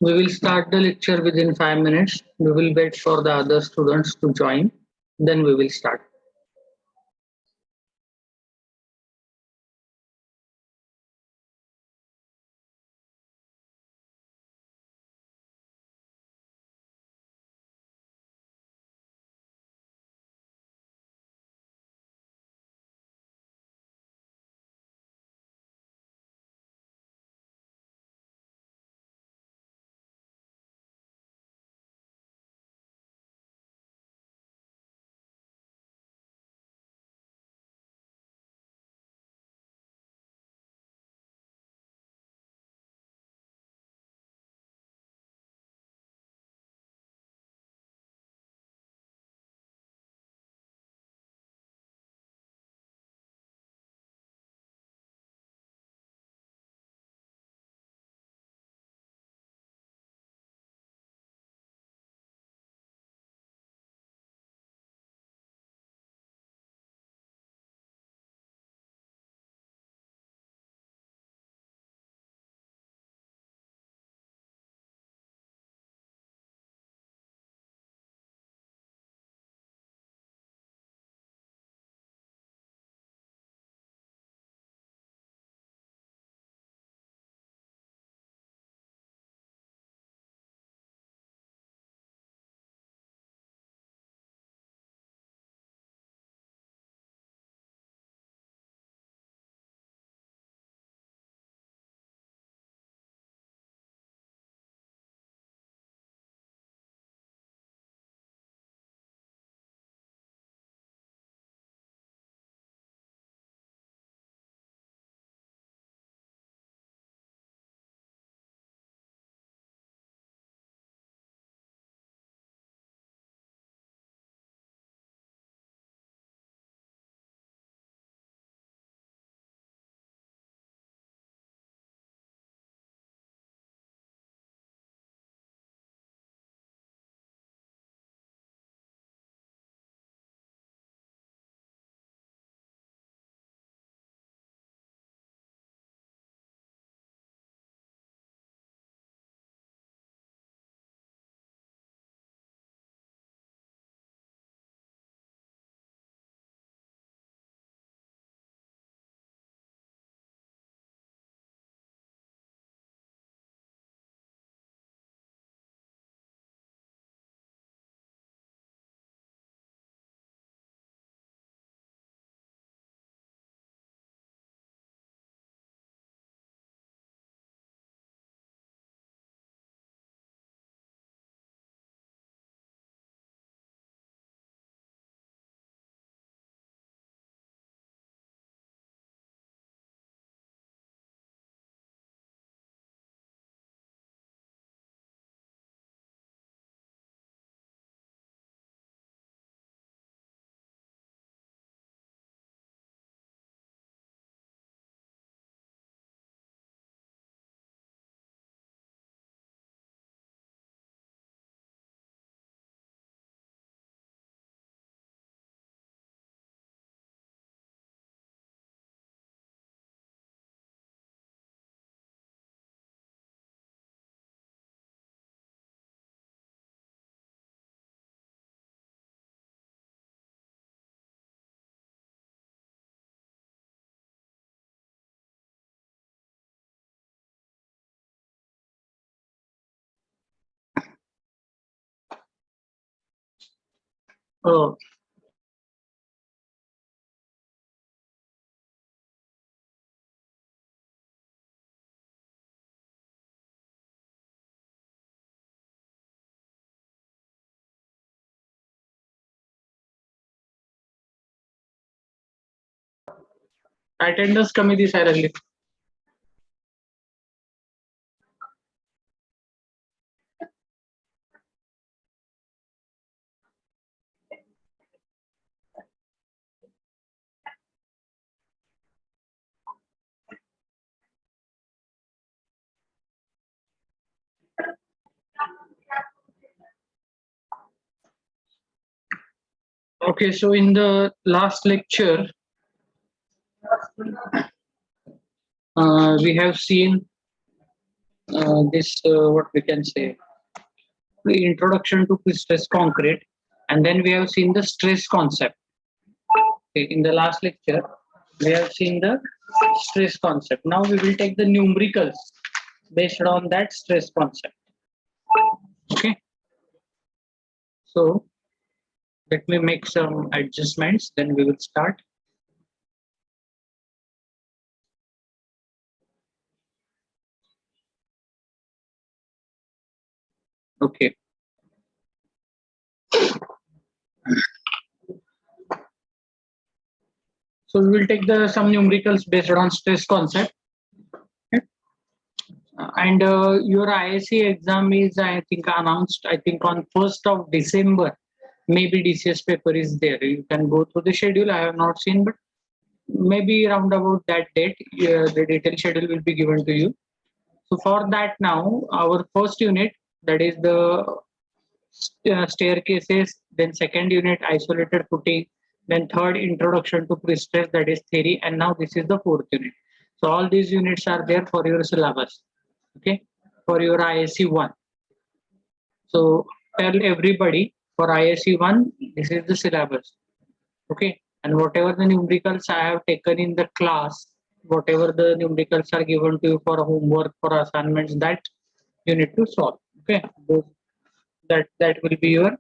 We will start the lecture within 5 minutes. We will wait for the other students to join. Then we will start. Oh, attendance कमी दिसायला लागली. Okay, so in the last lecture, we have seen what we can say, the introduction to stress concrete, and then we have seen the stress concept. Okay, in the last lecture, we have seen the stress concept. Now we will take the numericals based on that stress concept. Okay, so let me make some adjustments, then we will start. Okay. So we will take the some numericals based on stress concept. Okay. And your ISC exam is, I think, announced, I think, on 1st of December. Maybe DCS paper is there. You can go through the schedule. I have not seen, but maybe around about that date, the detailed schedule will be given to you. So for that now, our first unit, that is the staircases, then second unit, isolated footing, then third, introduction to pre-stress, that is theory, and now this is the fourth unit. So all these units are there for your syllabus, okay, for your ISC 1. So tell everybody for ISC 1, this is the syllabus, okay, and whatever the numericals I have taken in the class, whatever the numericals are given to you for homework, for assignments, that you need to solve, okay. That will be your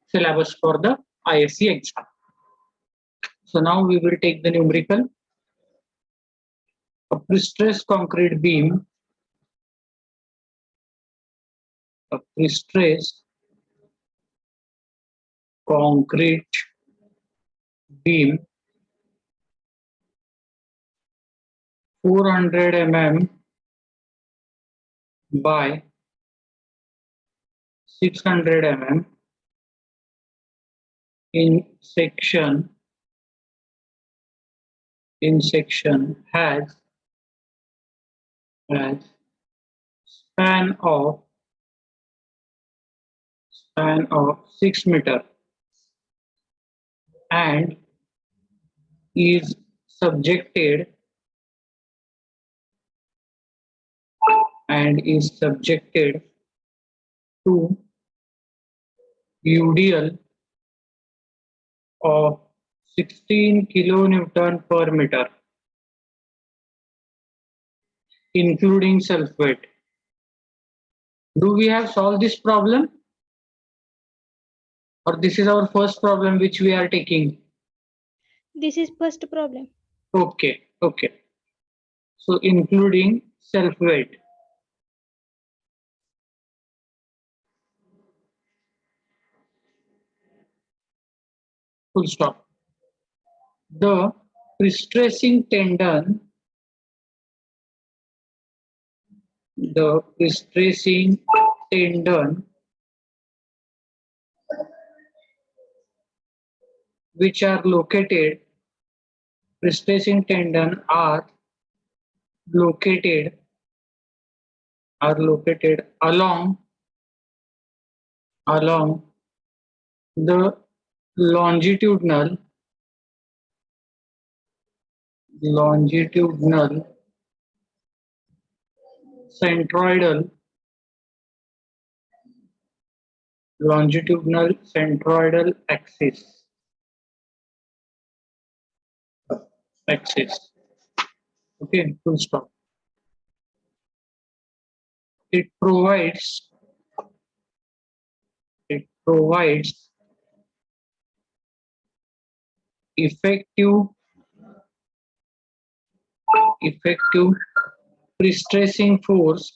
syllabus for the ISC exam. So now we will take the numerical. A pre-stressed concrete beam, a pre-stressed concrete beam, 400 mm by 600 mm in section has span of 6 meter and is subjected to UDL of 16 kilonewton per meter, including self-weight. Do we have solved this problem? Or this is our first problem which we are taking? This is first problem. Okay, okay. So including self-weight. Full stop. The pre-stressing tendon, which are located, pre-stressing tendon are located along the longitudinal centroidal axis. Okay, full stop. It provides effective pre-stressing force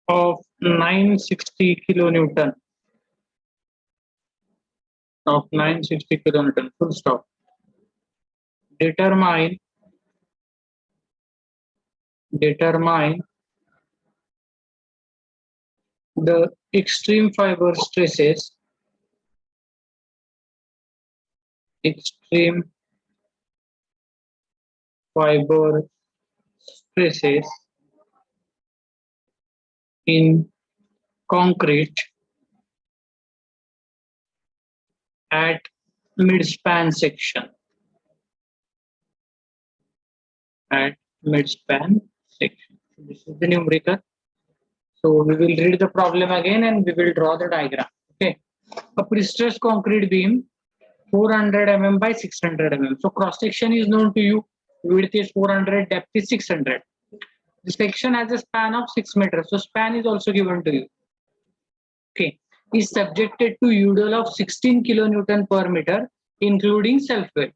of 960 kilonewton. Full stop. Determine the extreme fiber stresses in concrete at midspan section. At midspan section. So this is the numerical. So we will read the problem again and we will draw the diagram. Okay. A pre-stressed concrete beam 400 mm by 600 mm. So cross section is known to you. Width is 400, depth is 600. The section has a span of 6 meters. So span is also given to you. Okay. Is subjected to UDL of 16 kilonewton per meter, including self-weight.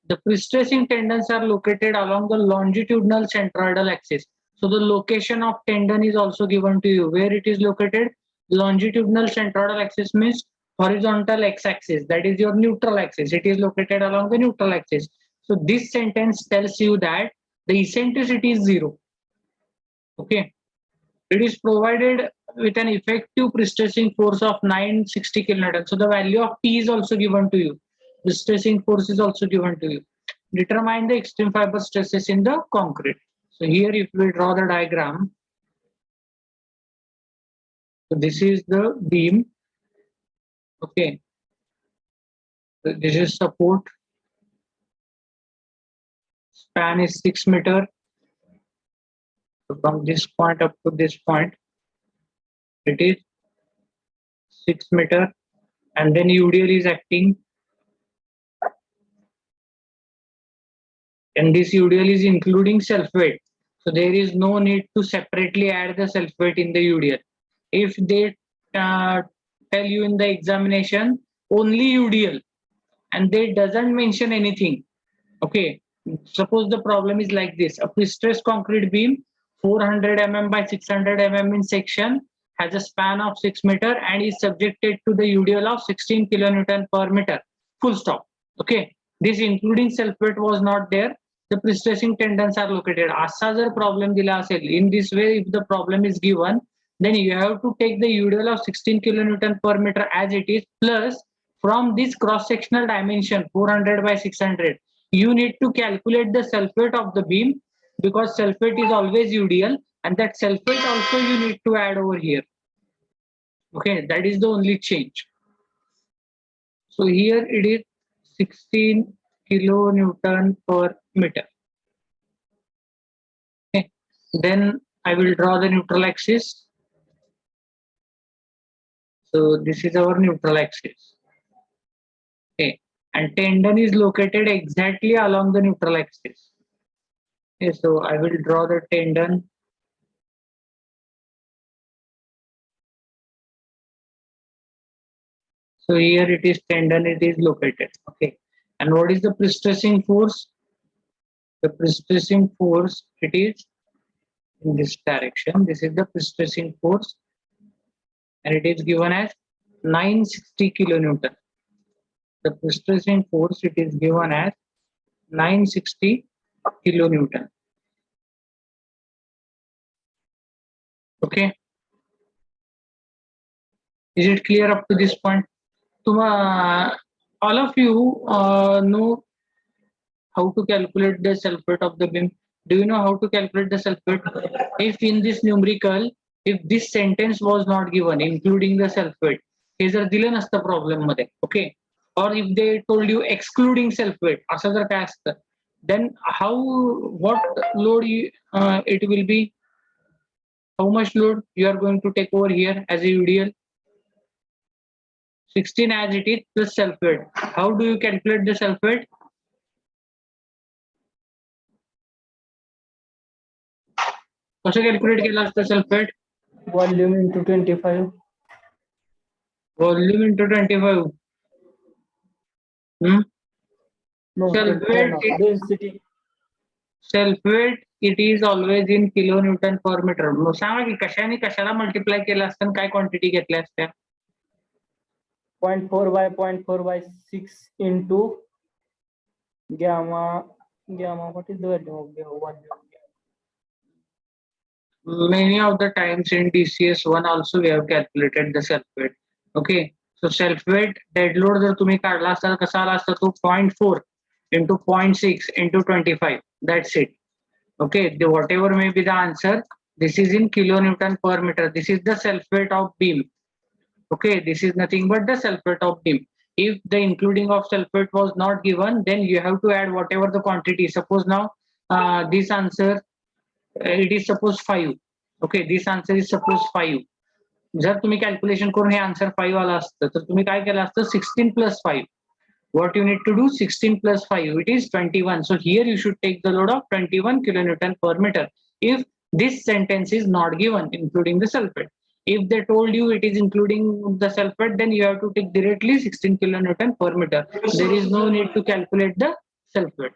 The pre-stressing tendons are located along the longitudinal centroidal axis. So the location of tendon is also given to you. Where it is located? Longitudinal centroidal axis means horizontal x-axis. That is your neutral axis. It is located along the neutral axis. So this sentence tells you that the eccentricity is 0. Okay. It is provided with an effective pre-stressing force of 960 kilonewton. So the value of P is also given to you. The stressing force is also given to you. Determine the extreme fiber stresses in the concrete. So here if we draw the diagram, so this is the beam. Okay. So this is support. Span is 6 meter. So from this point up to this point, it is 6 meter. And then UDL is acting. And this UDL is including self-weight. So there is no need to separately add the self-weight in the UDL. If they tell you in the examination only UDL and they doesn't mention anything, okay, suppose the problem is like this: a pre-stressed concrete beam 400 mm by 600 mm in section has a span of 6 meter and is subjected to the UDL of 16 kilonewton per meter, full stop. Okay, this including self-weight was not there. The pre-stressing tendons are located. असा जर problem दिला असेल, in this way if the problem is given, then you have to take the UDL of 16 kilonewton per meter as it is, plus from this cross-sectional dimension 400 by 600, you need to calculate the self-weight of the beam, because self-weight is always UDL, and that self-weight also you need to add over here. Okay, that is the only change. So here it is 16 kilonewton per meter. Okay, then I will draw the neutral axis. So this is our neutral axis. Okay, and tendon is located exactly along the neutral axis. Okay, so I will draw the tendon. So here it is tendon, it is located. Okay, and what is the pre-stressing force? The pre-stressing force, it is in this direction. This is the pre-stressing force, and it is given as 960 kilonewton. The pre-stressing force, it is given as 960 kilonewton. Okay, is it clear up to this point? All of you know how to calculate the self-weight of the beam. Do you know how to calculate the self-weight? If in this numerical, if this sentence was not given, including the self-weight, हे जर दिलं नसतं problem मध्ये, okay, or if they told you excluding self-weight, असं जर काय असतं, then what load it will be? How much load you are going to take over here as a UDL? 16 as it is plus self-weight. How do you calculate the self-weight? कसं calculate केलं असतं self-weight? Volume into 25. Volume into 25. No, Self-weight, density. self-weight, it is always in kilonewton per meter. मग सांगा की कशाने कशाला multiply केलं असतं आणि काय क्वांटिटी घेतल्या असत्या? 0.4 by 0.4 by 6 into gamma. What is the value of volume? Many of the times in DCS1 also we have calculated the self-weight. Okay, so self-weight dead load जर तुम्ही काढला असता कसा आला असता तो 0.4 into 0.6 into 25. That's it. Okay, whatever may be the answer, this is in kilonewton per meter. This is the self-weight of beam. Okay, this is nothing but the self-weight of beam. If the including of sulfate was not given, then you have to add whatever the quantity. Suppose now this answer it is suppose 5. Okay, this answer is suppose 5. जर तुम्ही calculation करून हे answer 5 आला असतं तर तुम्ही काय केलं असतं 16 plus 5. What you need to do 16 plus 5 it is 21. So here you should take the load of 21 kilonewton per meter if this sentence is not given including the sulfate. If they told you it is including the sulfate, then you have to take directly 16 kilonewton per meter. There is no need to calculate the sulfate.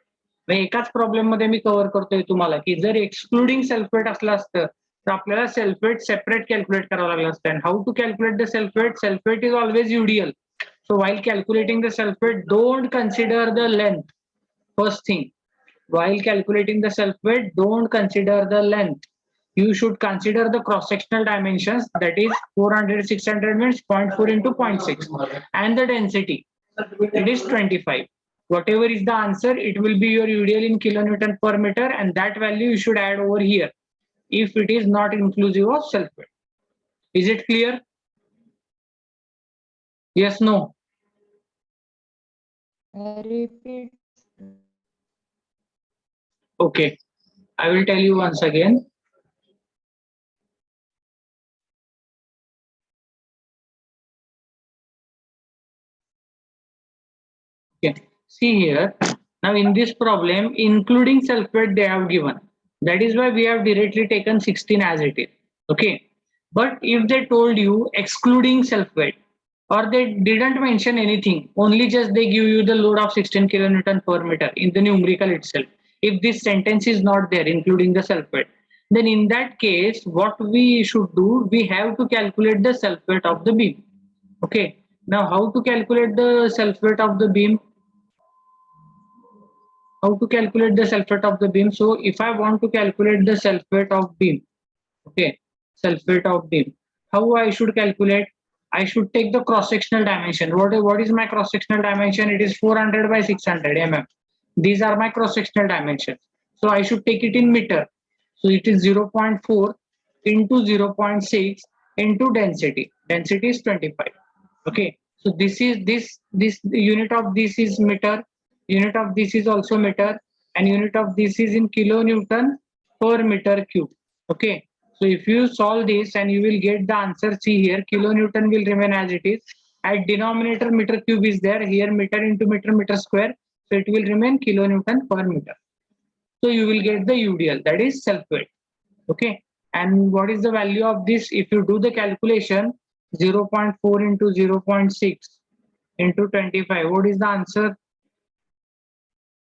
एकाच problem मध्ये मी cover करतोय तुम्हाला की जर excluding sulphate असलं असतं तर आपल्याला सल्फेट सेपरेट कॅल्क्युलेट करावं लागलं असतं. And how to calculate the self weight? Self weight is always UDL. So while calculating the sulfate, don't consider the length. First thing, while calculating the sulfate, don't consider the length. You should consider the cross-sectional dimensions, that is 400, 600 means 0.4 into 0.6. And the density, it is 25. Whatever is the answer, it will be your UDL in kilonewton per meter, and that value you should add over here if it is not inclusive of sulfate. Is it clear? Yes, no? Repeat. Okay, I will tell you once again. Okay, see here. Now in this problem, including sulfate they have given. That is why we have directly taken 16 as it is. Okay, but if they told you excluding sulfate, or they didn't mention anything, only just they give you the load of 16 kilonewton per meter in the numerical itself. If this sentence is not there, including the sulfate, then in that case, what we should do, we have to calculate the sulfate of the beam. Okay, now how to calculate the sulfate of the beam? How to calculate the sulfate of the beam? So if I want to calculate the sulfate of beam, okay, sulfate of beam, how I should calculate? I should take the cross-sectional dimension. What is my cross-sectional dimension? It is 400 by 600 mm. These are my cross-sectional dimensions. So I should take it in meter. So it is 0.4 into 0.6 into density. Density is 25. Okay. So this is this unit of this is meter. Unit of this is also meter, and unit of this is in kilonewton per meter cube. Okay. So if you solve this and you will get the answer, see here, kilonewton will remain as it is. At denominator meter cube is there, here meter into meter, meter square. So it will remain kilonewton per meter. So you will get the UDL, that is sulfate. Okay. And what is the value of this? If you do the calculation, 0.4 into 0.6 into 25, what is the answer?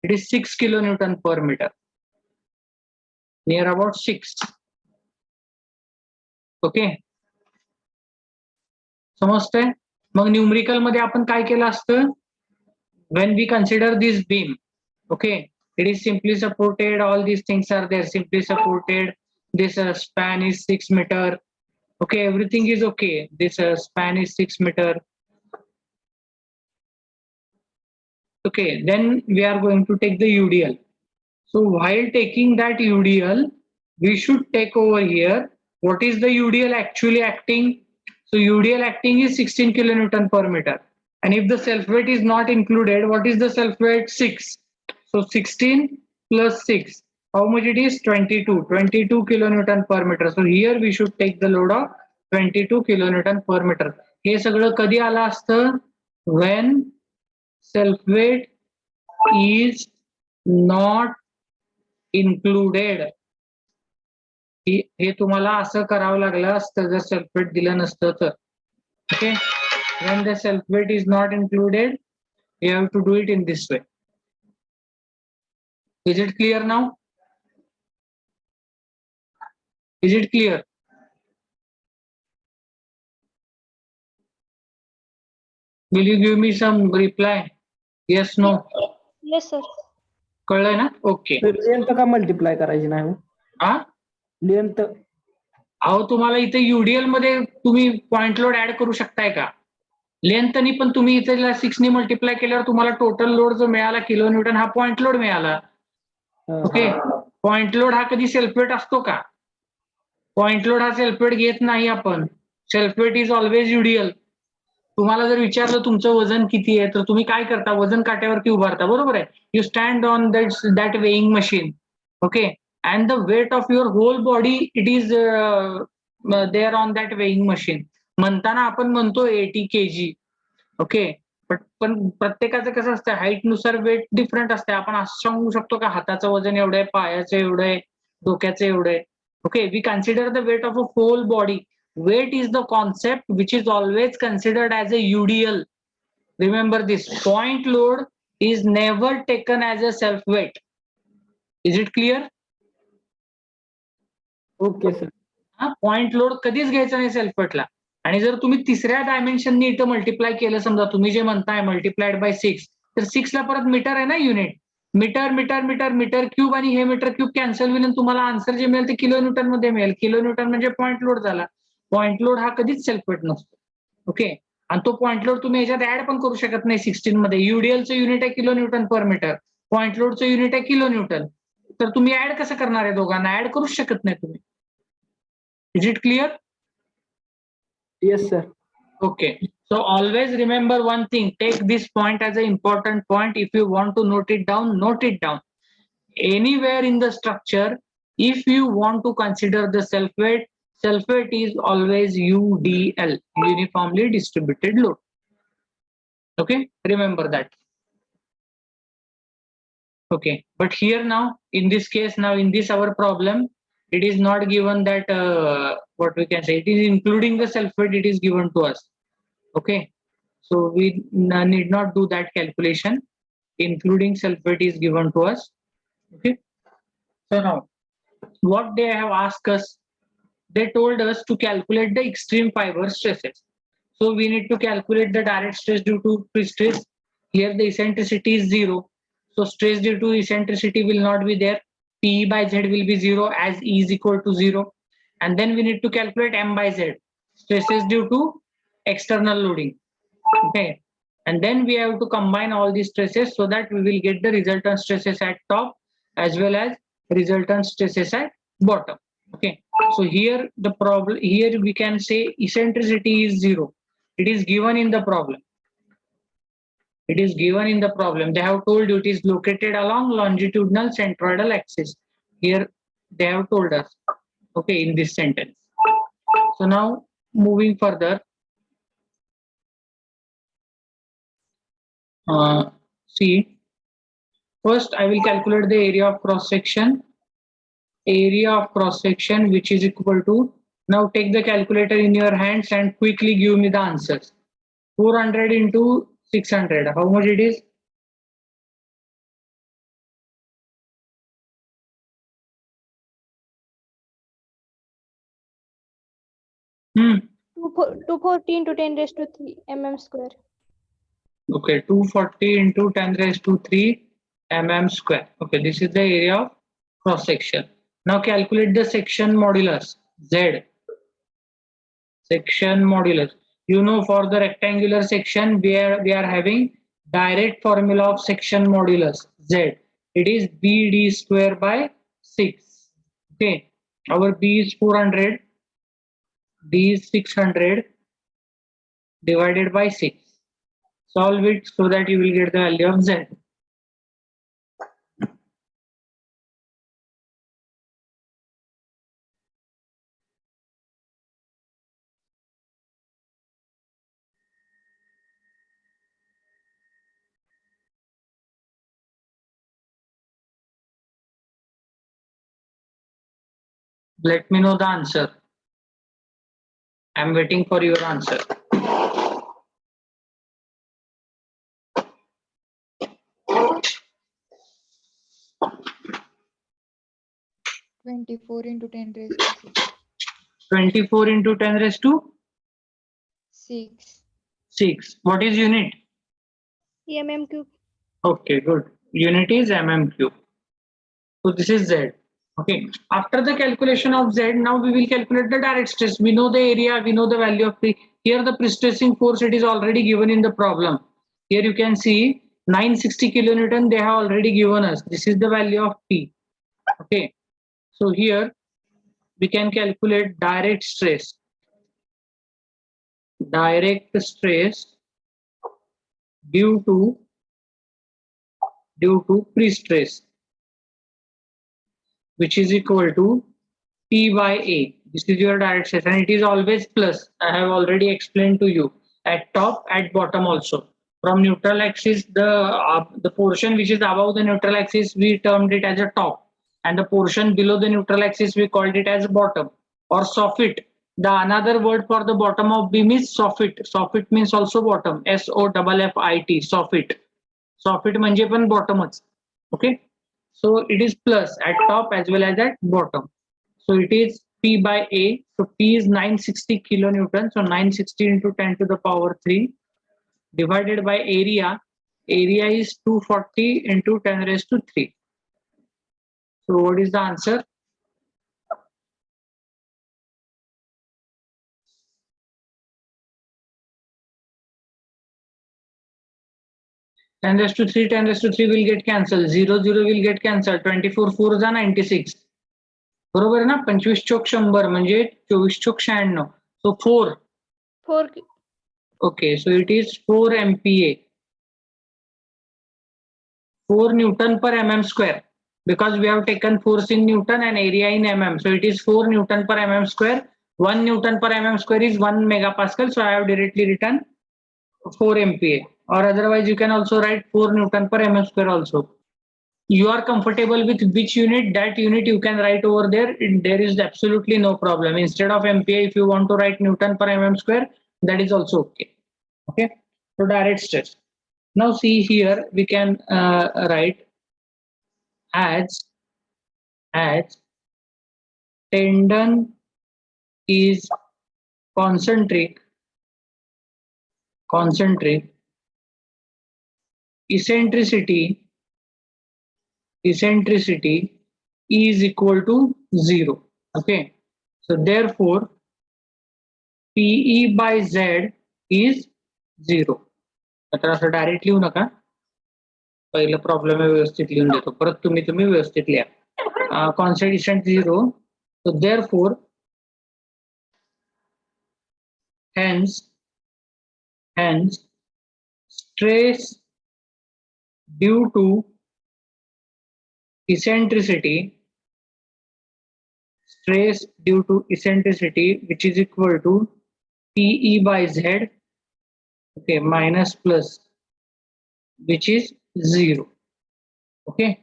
It is 6 kilonewton per meter. Near about 6. Okay, समजतंय? मग numerical मध्ये आपण काय केलं असतं? when we consider this beam, okay, it is simply supported, all these things are there, simply supported, this span is 6 meter, okay, everything is okay, this span is 6 meter, okay, then we are going to take the UDL. So while taking that UDL, we should take over here, what is the UDL actually acting? So UDL acting is 16 kilonewton per meter. And if the sulfate is not included, what is the sulfate? 6. So 16 plus 6. How much it is? 22. 22 kilonewton per meter. So here we should take the load of 22 kilonewton per meter. हे सगळं कधी आलं असतं? When sulfate is not included. हे तुम्हाला असं करावं लागलं असतं जर सल्फेट दिलं नसतं तर. Okay, when the sulfate is not included, you have to do it in this way. Is it clear now? Is it clear? Will you give me some reply? Yes, no? Yes, sir. कळलंय ना? Okay. Length का multiply करायची नाही हो? हा, length अहो तुम्हाला इथे युडीएल मध्ये तुम्ही पॉइंट लोड ऍड करू शकताय का? लेंथनी पण तुम्ही इथे 6 ने मल्टिप्लाय केल्यावर तुम्हाला टोटल लोड जो मिळाला किलोन्यूटन हा पॉइंट लोड मिळाला. ओके, पॉइंट लोड हा कधी सल्फेट असतो का? पॉइंट लोड हा सल्फेट घेत नाही आपण. Self weight is always UDL. तुम्हाला जर विचारलं तुमचं वजन किती आहे, तर तुम्ही काय करता? वजन काट्यावरती उभारता, बरोबर आहे. You stand on that weighing machine, okay, and the weight of your whole body it is there on that weighing machine. म्हणताना आपण म्हणतो 80 kg, ओके. पण प्रत्येकाचं कसं असतं, हाईटनुसार वेट डिफरंट असते. आपण असं सांगू शकतो का हाताचं वजन एवढं आहे, पायाचं एवढं आहे, डोक्याचं एवढं आहे. Okay, we consider the weight of a whole body. Weight is the concept which is always considered as a UDL. Remember this, point load is never taken as a self weight. Is it clear? Okay sir. Point load कधीच घ्यायचा नाही self वेटला. आणि जर तुम्ही तिसऱ्या डायमेन्शननी इथं multiply केलं, समजा तुम्ही जे म्हणताय मल्टिप्लाइड बाय 6, तर 6 ला परत मीटर आहे ना unit. Metre metre metre metre cube आणि हे मीटर क्यूब कॅन्सल होईल आणि तुम्हाला आन्सर जे मिळेल ते किलो न्यूटन मध्ये मिळेल. किलो न्यूटन म्हणजे पॉइंट लोड झाला. पॉइंट लोड हा कधीच सेल्फ वेट नसतो. ओके, आणि तो पॉइंट लोड तुम्ही याच्यात ऍड पण करू शकत नाही 16 मध्ये. युडीएलचं युनिट आहे किलो न्यूटन पर मीटर, पॉइंट लोडचं युनिट आहे किलो न्यूटन. तर तुम्ही ऍड कसं करणार आहे दोघांना? ऍड करूच शकत नाही तुम्ही. Is it clear? Yes sir. Okay. So always remember one thing. Take this point as an important point. If you want to note it down, note it down. Anywhere in the structure, if you want to consider the self weight is always UDL, uniformly distributed load. Okay, remember that. Okay, but here now, in this case, now in this our problem, it is not given that what we can say, it is including the self weight, it is given to us. Okay, so we need not do that calculation. Including self weight is given to us. Okay, so now what they have asked us, they told us to calculate the extreme fiber stresses. So we need to calculate the direct stress due to pre-stress. Here the eccentricity is 0. So stress due to eccentricity will not be there. P by Z will be 0 as E is equal to 0. And then we need to calculate M by Z, stresses due to external loading. Okay. And then we have to combine all these stresses so that we will get the resultant stresses at top as well as resultant stresses at bottom. Okay. So here the problem, here we can say eccentricity is 0. It is given in the problem. It is given in the problem. They have told you it is located along longitudinal centroidal axis. Here they have told us, okay, in this sentence. So now moving further, see, first I will calculate the area of cross section. Area of cross section which is equal to, now take the calculator in your hands and quickly give me the answers. 400 into 600, how much it is? Hmm. 240 into 10 raised to 3 mm square. Okay, 240 into 10 raised to 3 mm square. Okay, this is the area of cross section. Now calculate the section modulus Z. Section modulus. You know, for the rectangular section, we are having direct formula of section modulus Z. It is BD square by 6. Okay, our B is 400, D is 600 divided by 6. Solve it so that you will get the value of Z. Let me know the answer. I'm waiting for your answer. Twenty-four into 10 raised to 6. 24 into 10 raised to 6. 6. What is unit? mm cube. Okay, good. Unit is mm cube. So this is Z. Okay. After the calculation of Z, now we will calculate the direct stress. We know the area, we know the value of P. Here the pre-stressing force, it is already given in the problem. Here you can see 960 kilonewton they have already given us. This is the value of P. Okay. So here we can calculate direct stress. direct stress due to pre-stress, which is equal to P by A. This is your direct stress, and it is always plus. I have already explained to you at top, at bottom also. From neutral axis, the portion which is above the neutral axis, we termed it as a top, and the portion below the neutral axis, we called it as bottom or soffit. The another word for the bottom of beam is soffit. Soffit means also bottom. SOFFIT. Soffit. Soffit म्हणजे पण bottomच. Okay. So it is plus at top as well as at bottom. So it is P by A. So P is 960 kilonewton. So 960 into 10 to the power 3 divided by area. Area is 240 into 10 raised to 3. So what is the answer? Ten raised to 3, 10 raised to 3 will get cancelled. 0, 0 will get cancelled. 24 4 जा 96. बरोबर आहे ना? 25 चोक 100 म्हणजे 24 चोक 96. So 4. 4. Okay, so it is 4 MPa. 4 Newton per mm square, because we have taken force in Newton and area in mm. So it is 4 Newton per mm square. 1 Newton per mm square is 1 megapascal. So I have directly written 4 MPa, or otherwise you can also write 4 Newton per mm square also. You are comfortable with which unit, that unit you can write over there. There is absolutely no problem. Instead of MPa, if you want to write Newton per mm square, that is also okay. Okay, so direct stress. Now see here, we can write as tendon is concentric, eccentricity is equal to 0. Okay, so therefore PE by Z is 0. तर असं direct लिहू नका. पहिलं problem व्यवस्थित लिहून देतो, परत तुम्ही व्यवस्थित लिहा. Constant 0. So therefore hence stress due to eccentricity, which is equal to PE by Z, okay, minus plus, which is 0. Okay,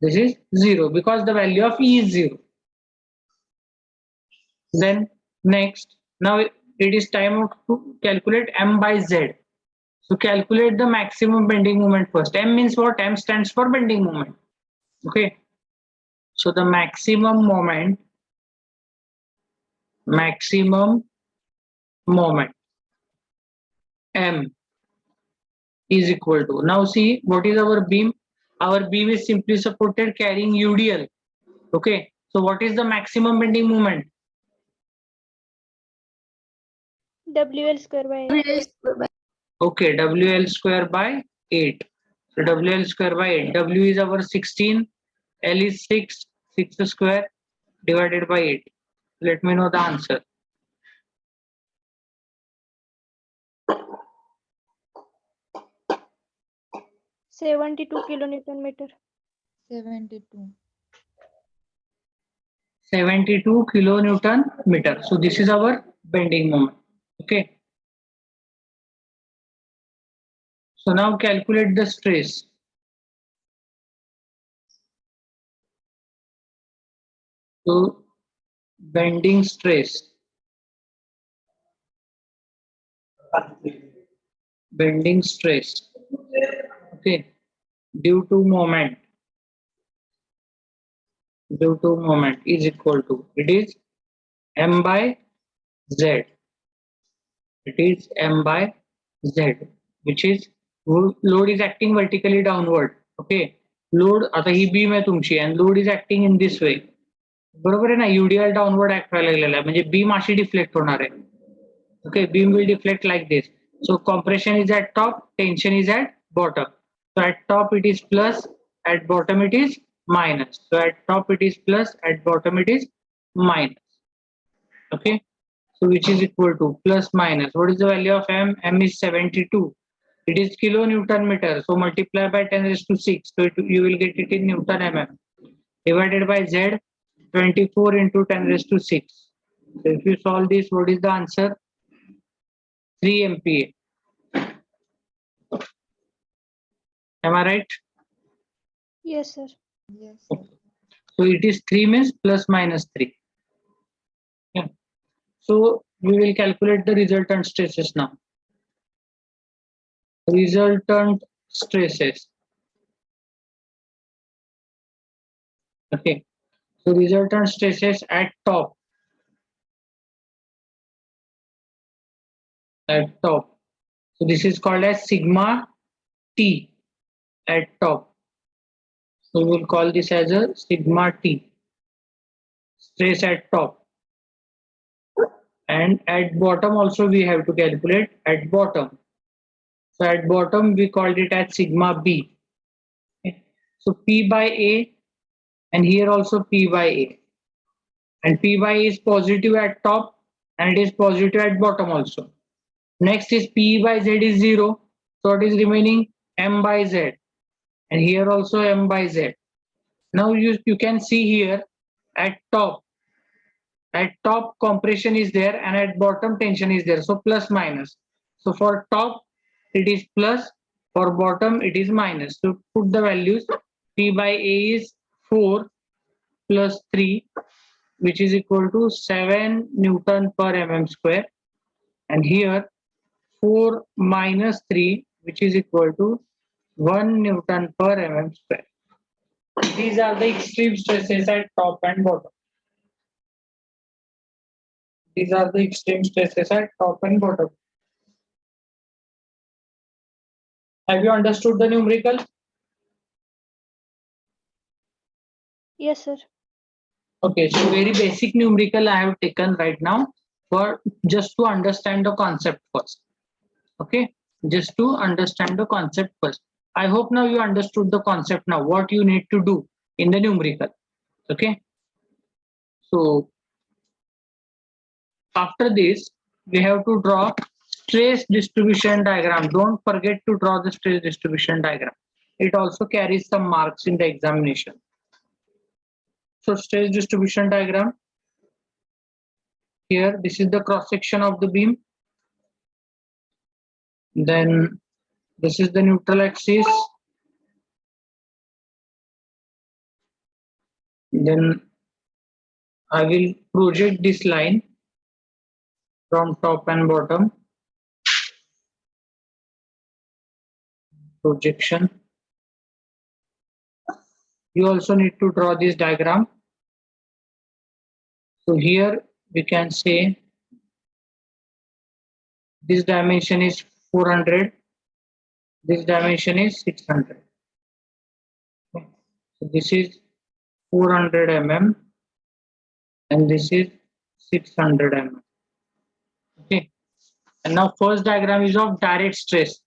this is 0 because the value of E is 0. Then next, now it is time to calculate M by Z. So calculate the maximum bending moment first. M means what? M stands for bending moment. Okay, so the maximum moment M is equal to, now see what is our beam. Our beam is simply supported carrying UDL. Okay, so what is the maximum bending moment? WL square by 8. Okay, WL square by 8. So WL square by 8. W is our 16, L is 6 square divided by 8. Let me know the answer. $72 kilonewton meter. 72. 72 kilonewton meter. So this is our bending moment. Okay. So now calculate the stress. So bending stress. Okay, due to moment is equal to, it is M by Z. It is M by Z, which is load is acting vertically downward. Okay, load आता ही beam आहे तुमची and load is acting in this way. बरोबर आहे ना, UDL downward act व्हायला लागलेला आहे, म्हणजे beam अशी डिफ्लेक्ट होणार आहे. Okay, beam will deflect like this. So compression is at top, tension is at bottom. So at top it is plus, at bottom it is minus. So at top it is plus, at bottom it is minus. Okay, So which is equal to plus minus. What is the value of m? M is 72. It is kilonewton meter. So multiply by 10 raised to 6. So you will get it in Newton mm. Divided by Z, 24 into 10 raised to 6. So if you solve this, what is the answer? 3 MPa. Am I right? Yes, sir. Yes, sir. So it is 3 means plus minus 3. Yeah. So we will calculate the resultant stresses now. Resultant stresses. Okay. So resultant stresses at top. At top. So this is called as sigma T at top. So we will call this as a sigma T. Stress at top. And at bottom also we have to calculate at bottom. So at bottom we called it as sigma B. Okay. So P by A, and here also P by A. And P by A is positive at top and it is positive at bottom also. Next is P by Z is 0. So it is remaining M by Z. And here also M by Z. Now you can see here at top compression is there and at bottom tension is there. So plus minus. So for top it is plus, for bottom it is minus. So put the values. P by A is 4 plus 3, which is equal to 7 Newton per mm square. And here 4 minus 3, which is equal to 1 Newton per mm square. These are the extreme stresses at top and bottom. These are the extreme stresses at top and bottom. Have you understood the numerical? Yes, sir. Okay, so very basic numerical I have taken right now for just to understand the concept first. Okay, just to understand the concept first. I hope now you understood the concept now, what you need to do in the numerical. Okay, so after this, we have to draw stress distribution diagram. Don't forget to draw the stress distribution diagram. It also carries some marks in the examination. So stress distribution diagram. Here, this is the cross section of the beam. Then this is the neutral axis. Then I will project this line from top and bottom. Projection. You also need to draw this diagram. So here we can say this dimension is 400, this dimension is 600. Okay. So this is 400 mm and this is 600 mm. Okay. And now first diagram is of direct stress.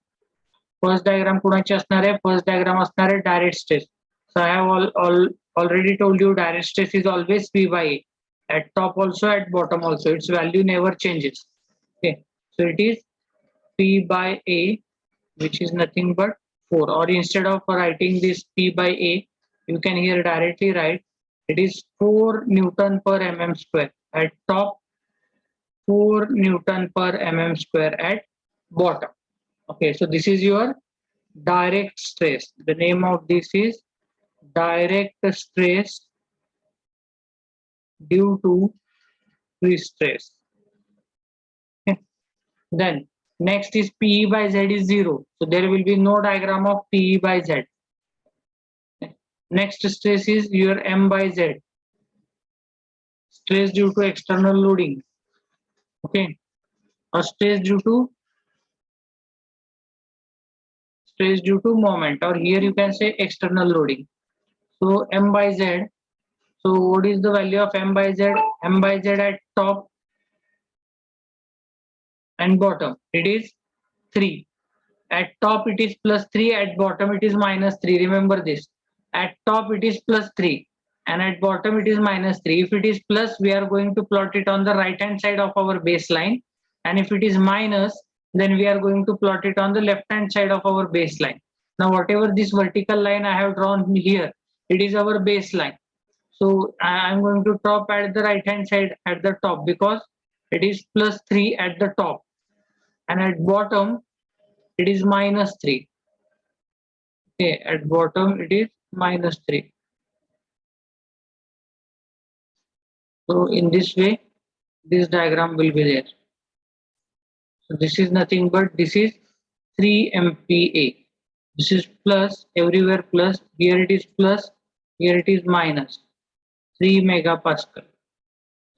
First diagram कुणाची असणार आहे? First diagram असणार आहे direct stress. So I have already told you direct stress is always P by A. At top also, at bottom also, its value never changes. Okay, so it is P by A, which is nothing but 4. Or instead of writing this P by A, you can here directly write it is 4 Newton per mm square at top, 4 Newton per mm square at bottom. Okay, so this is your direct stress. The name of this is direct stress due to pre-stress. Okay. Then next is PE by Z is 0. So there will be no diagram of PE by Z. Okay. Next stress is your M by Z. Stress due to external loading. Okay. Or stress due to moment, or here you can say external loading. So M by Z. So what is the value of M by Z? M by Z at top and bottom, it is 3. At top it is plus 3, at bottom it is minus 3. Remember this. At top it is plus 3, and at bottom it is -3. If it is plus, we are going to plot it on the right hand side of our baseline, and if it is minus, then we are going to plot it on the left hand side of our baseline. Now whatever this vertical line I have drawn here, it is our baseline. So I am going to top at the right hand side at the top, because it is +3 at the top, and at bottom it is -3. Okay, at bottom it is -3. So in this way, this diagram will be there. So this is nothing but this is 3 MPa. This is plus, everywhere plus. Here it is plus, here it is minus. 3 megapascal.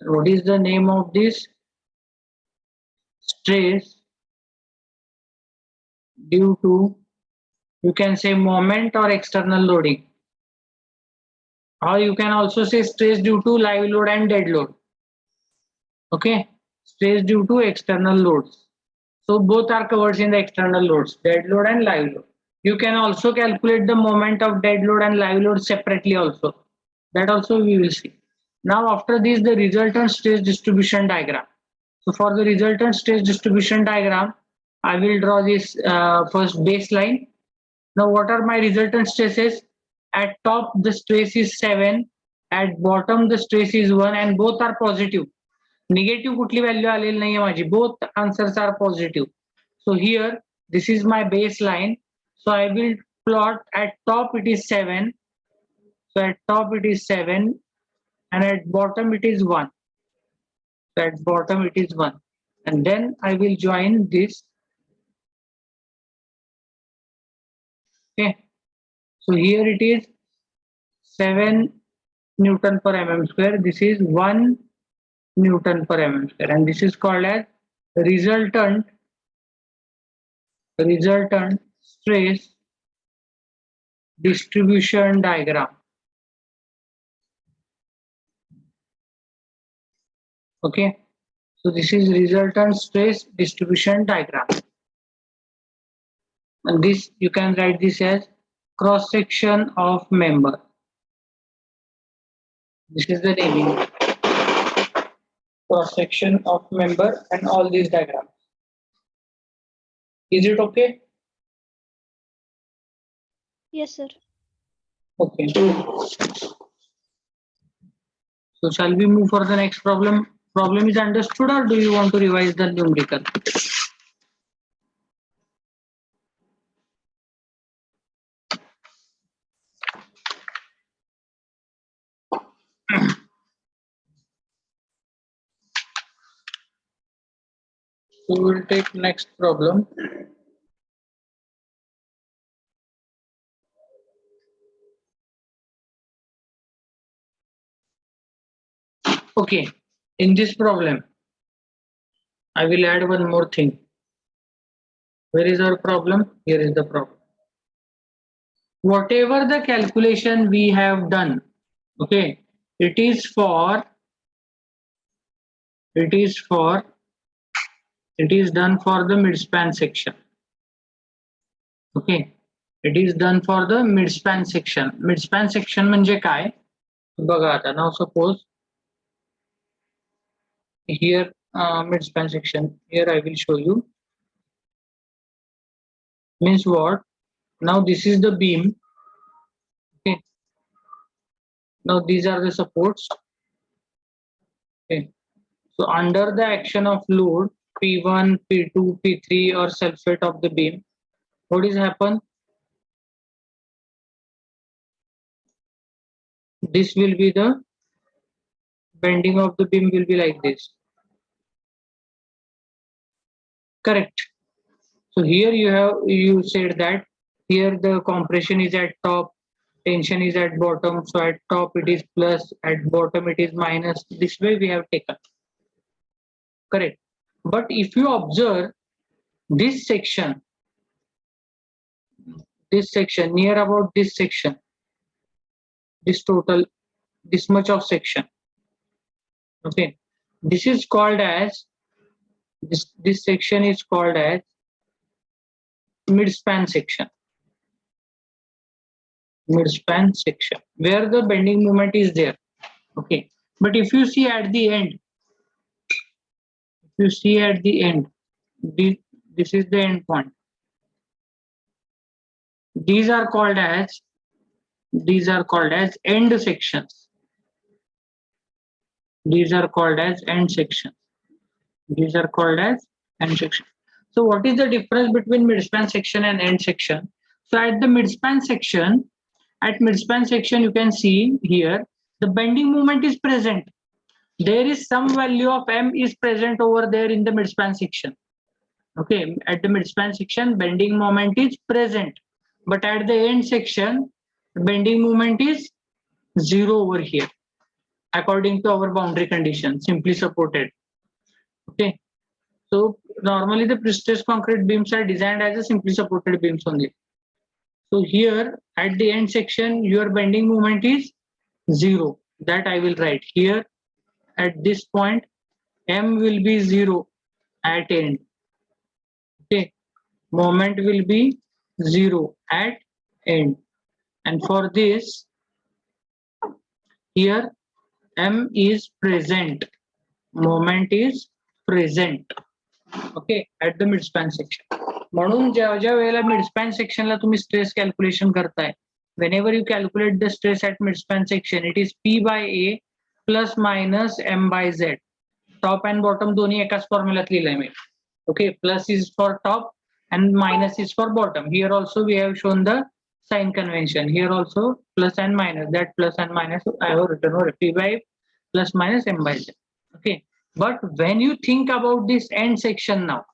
And what is the name of this? Stress due to, you can say, moment or external loading. Or you can also say stress due to live load and dead load. Okay, stress due to external loads. So both are covered in the external loads, dead load and live load. You can also calculate the moment of dead load and live load separately also. That also we will see. Now after this, the resultant stress distribution diagram. So for the resultant stress distribution diagram, I will draw this first baseline. Now what are my resultant stresses? At top the stress is 7, at bottom the stress is 1, and both are positive. Negative कुठली value आलेली नाहीये माझी. Both answers are positive. So here this is my baseline. So I will plot at top it is 7. So at top it is 7, and at bottom it is 1. So at bottom it is 1, and then I will join this. Okay. So here it is 7 Newton per mm square. This is 1 Newton per mm square, and this is called as resultant stress distribution diagram. Okay, so this is resultant stress distribution diagram, and this you can write this as cross section of member. This is the naming, cross section of member, and all these diagrams. Is it okay? Yes, sir. Okay. So shall we move for the next problem? Problem is understood, or do you want to revise the numerical? So we will take next problem. Okay, in this problem, I will add one more thing. Where is our problem? Here is the problem. Whatever the calculation we have done, okay, it is done for the midspan section. Okay, it is done for the midspan section. Midspan section म्हणजे काय? बघा आता. Now suppose here midspan section, here I will show you. Means what? Now this is the beam. Okay, now these are the supports. Okay, so under the action of load P1, P2, P3 or self-weight of the beam, what is happen? This will be the bending of the beam will be like this. Correct. So here you said that here the compression is at top, tension is at bottom. So at top it is plus, at bottom it is minus. This way we have taken. Correct. But if you observe this section near about this section, this total, this much of section. Okay, this is called as this section is called as midspan section. midspan section where the bending moment is there. Okay, but if you see at the end, this is the end point. These are called as end sections. These are called as end sections. So what is the difference between midspan section and end section? So at midspan section, you can see here the bending moment is present. There is some value of m is present over there in the midspan section. Okay, at the midspan section, bending moment is present, but at the end section, bending moment is 0 over here, according to our boundary condition, simply supported. Okay, so normally the pre-stressed concrete beams are designed as a simply supported beams only. So here at the end section, your bending moment is 0. That I will write here. At this point, m will be 0 at end. Okay, moment will be 0 at end, and for this here m is present, moment is present. Okay, at the midspan section. म्हणून ज्या वेळेला midspan section ला तुम्ही stress calculation करताय, whenever you calculate the stress at midspan section, it is P by A plus minus M by Z. Top and bottom दोन्ही एकाच फॉर्म्युलात लिहिलंय मी. Okay, plus is for top and minus is for bottom. Here also we have shown the sign convention. Here also plus and minus. That plus and minus I have written over P by plus minus M by Z. Okay, but when you think about this end section now,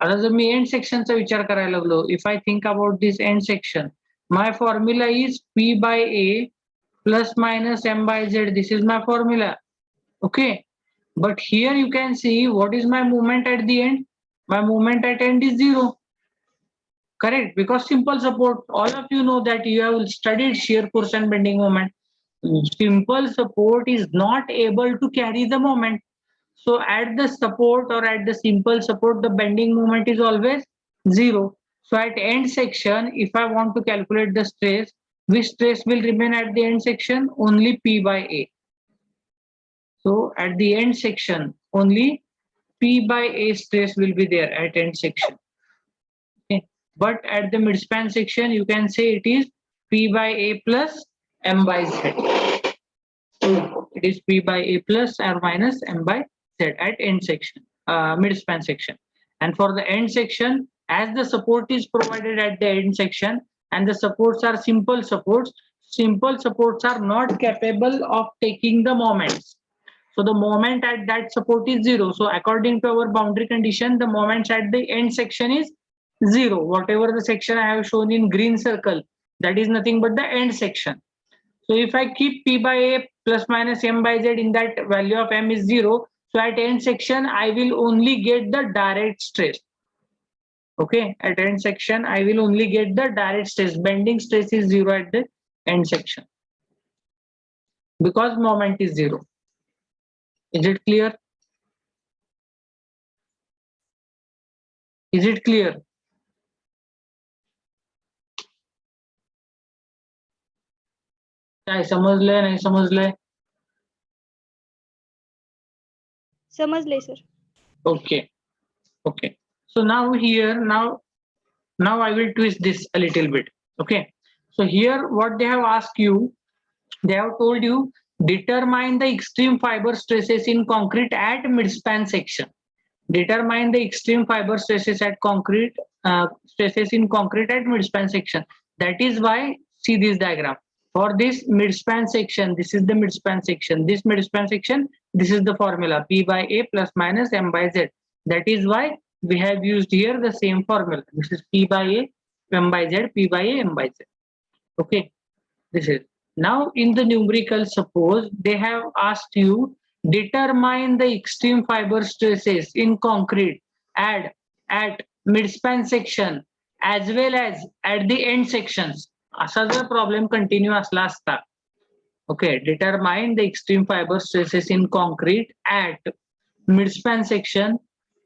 आता जर मी end section चा विचार करायला लागलो, if I think about this end section, my formula is P by A plus minus M by Z. This is my formula. Okay, but here you can see what is my moment at the end. My moment at end is 0. Correct, because simple support, all of you know that you have studied shear force and bending moment. Simple support is not able to carry the moment. So at the support or at the simple support, the bending moment is always 0. So at end section, if I want to calculate the stress, which stress will remain at the end section? Only P by A. So at the end section, only P by A stress will be there at end section. Okay. But at the midspan section, you can say it is P by A plus M by Z. It is P by A plus or minus M by Z at end section, midspan section. And for the end section, as the support is provided at the end section and the supports are simple supports are not capable of taking the moments. So the moment at that support is 0. So according to our boundary condition, the moments at the end section is 0. Whatever the section I have shown in green circle, that is nothing but the end section. So if I keep P by A plus minus M by Z in that value of M is 0, so at end section, I will only get the direct stress. Okay, at end section, I will only get the direct stress. Bending stress is 0 at the end section because moment is 0. Is it clear? Is it clear? काय समजलंय नाही समजलंय? समजले sir. Okay. Okay. So now here, now I will twist this a little bit. Okay. So here what they have asked you, they have told you determine the extreme fiber stresses in concrete at midspan section. Determine the extreme fiber stresses at concrete stresses in concrete at midspan section. That is why see this diagram. For this midspan section, this is the midspan section. This midspan section, this is the formula P by A plus minus M by Z. That is why we have used here the same formula. This is P by A, M by Z, P by A, M by Z. Okay, this is. Now in the numerical, suppose they have asked you determine the extreme fiber stresses in concrete at midspan section as well as at the end sections. असा जर problem continue असला असता, okay, determine the extreme fiber stresses in concrete at midspan section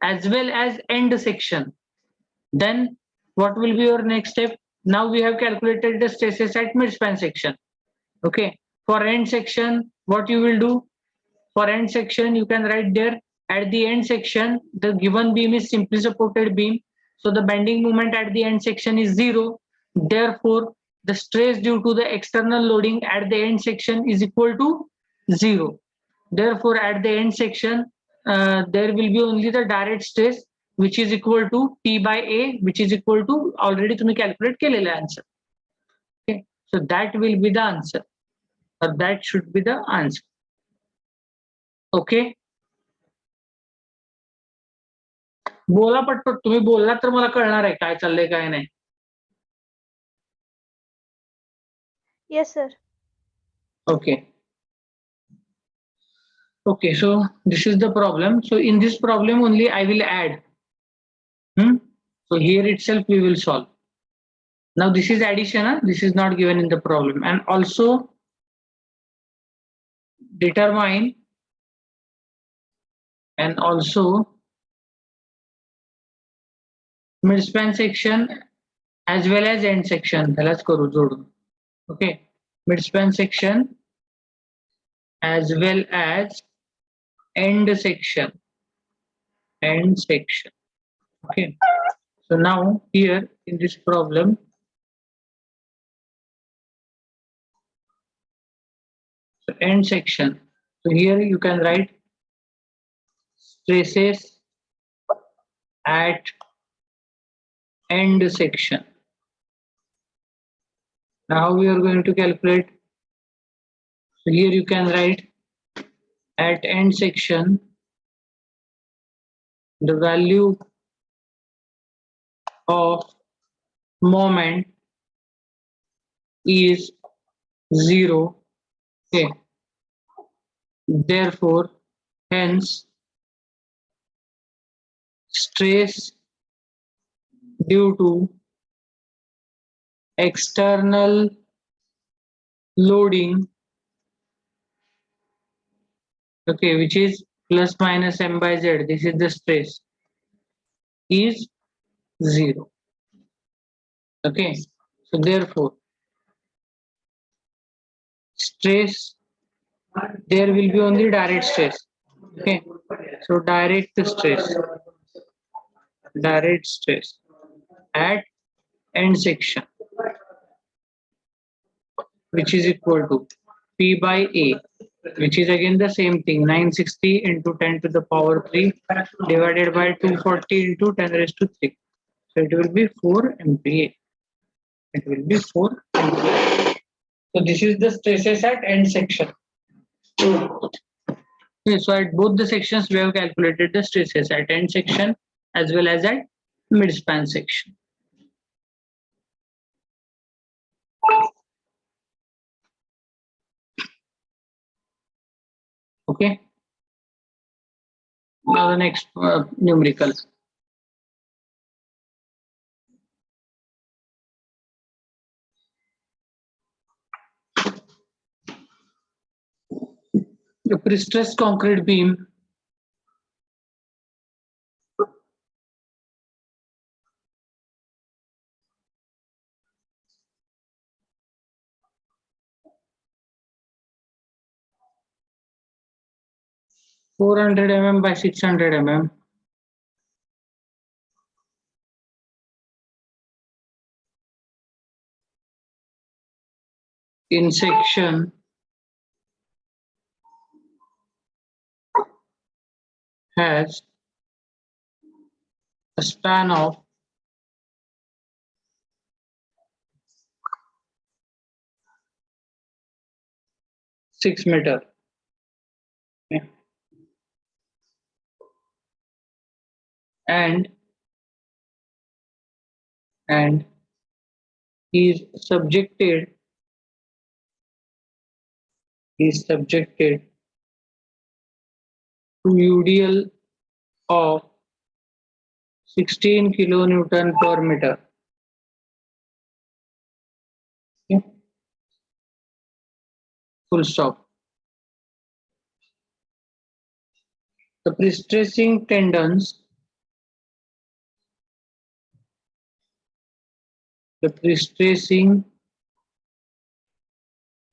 as well as end section, then what will be your next step? Now we have calculated the stresses at midspan section. Okay, for end section, what you will do? For end section, you can write there at the end section, the given beam is simply supported beam. So the bending moment at the end section is 0. Therefore, the stress due to the external loading at the end section is equal to 0. Therefore, at the end section, there will be only the direct stress, which is equal to P by A, which is equal to already तुम्ही calculate केलेला answer. Okay, so that will be the answer, or that should be the answer. Okay. बोला पटपट, तुम्ही बोलला तर मला कळणार आहे काय चाललंय काय नाही. Yes, sir. Okay. Okay, so this is the problem. So in this problem only I will add. So here itself we will solve. Now this is addition, huh? This is not given in the problem. And also determine and also midspan section as well as end section. त्यालाच करू जोडून. Okay, midspan section as well as end section. End section. Okay. So now here in this problem, so end section. So here you can write stresses at end section. Now we are going to calculate. So here you can write at end section the value of moment is 0. Okay. Therefore, hence stress due to external loading, okay, which is plus minus m by z, this is the stress, is 0. Okay, so therefore stress, there will be only direct stress. Okay, so direct stress at end section, which is equal to P by A, which is again the same thing, 960 into 10 to the power 3 divided by 240 into 10 raised to 3. So it will be 4 MPa. It will be 4 MPa. So this is the stresses at end section. Okay, so at both the sections we have calculated the stresses at end section as well as at midspan section. Okay. Now the next numerical. The pre-stressed concrete beam (400 mm by 600 mm) in section has a span of 6 meters. Okay. And is subjected to UDL of 16 kilonewton per meter. Okay. Full stop. The pre-stressing tendons the pre-stressing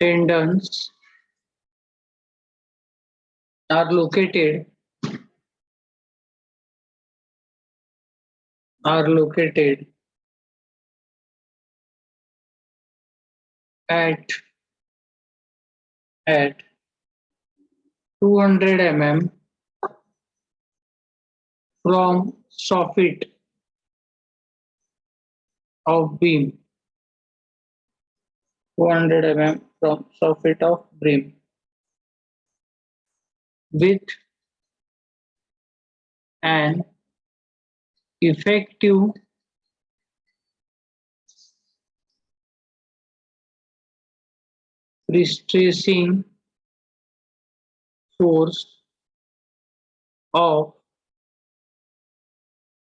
tendons are located at 200 mm from soffit of beam. 200 mm from soffit of beam with an effective pre-stressing force of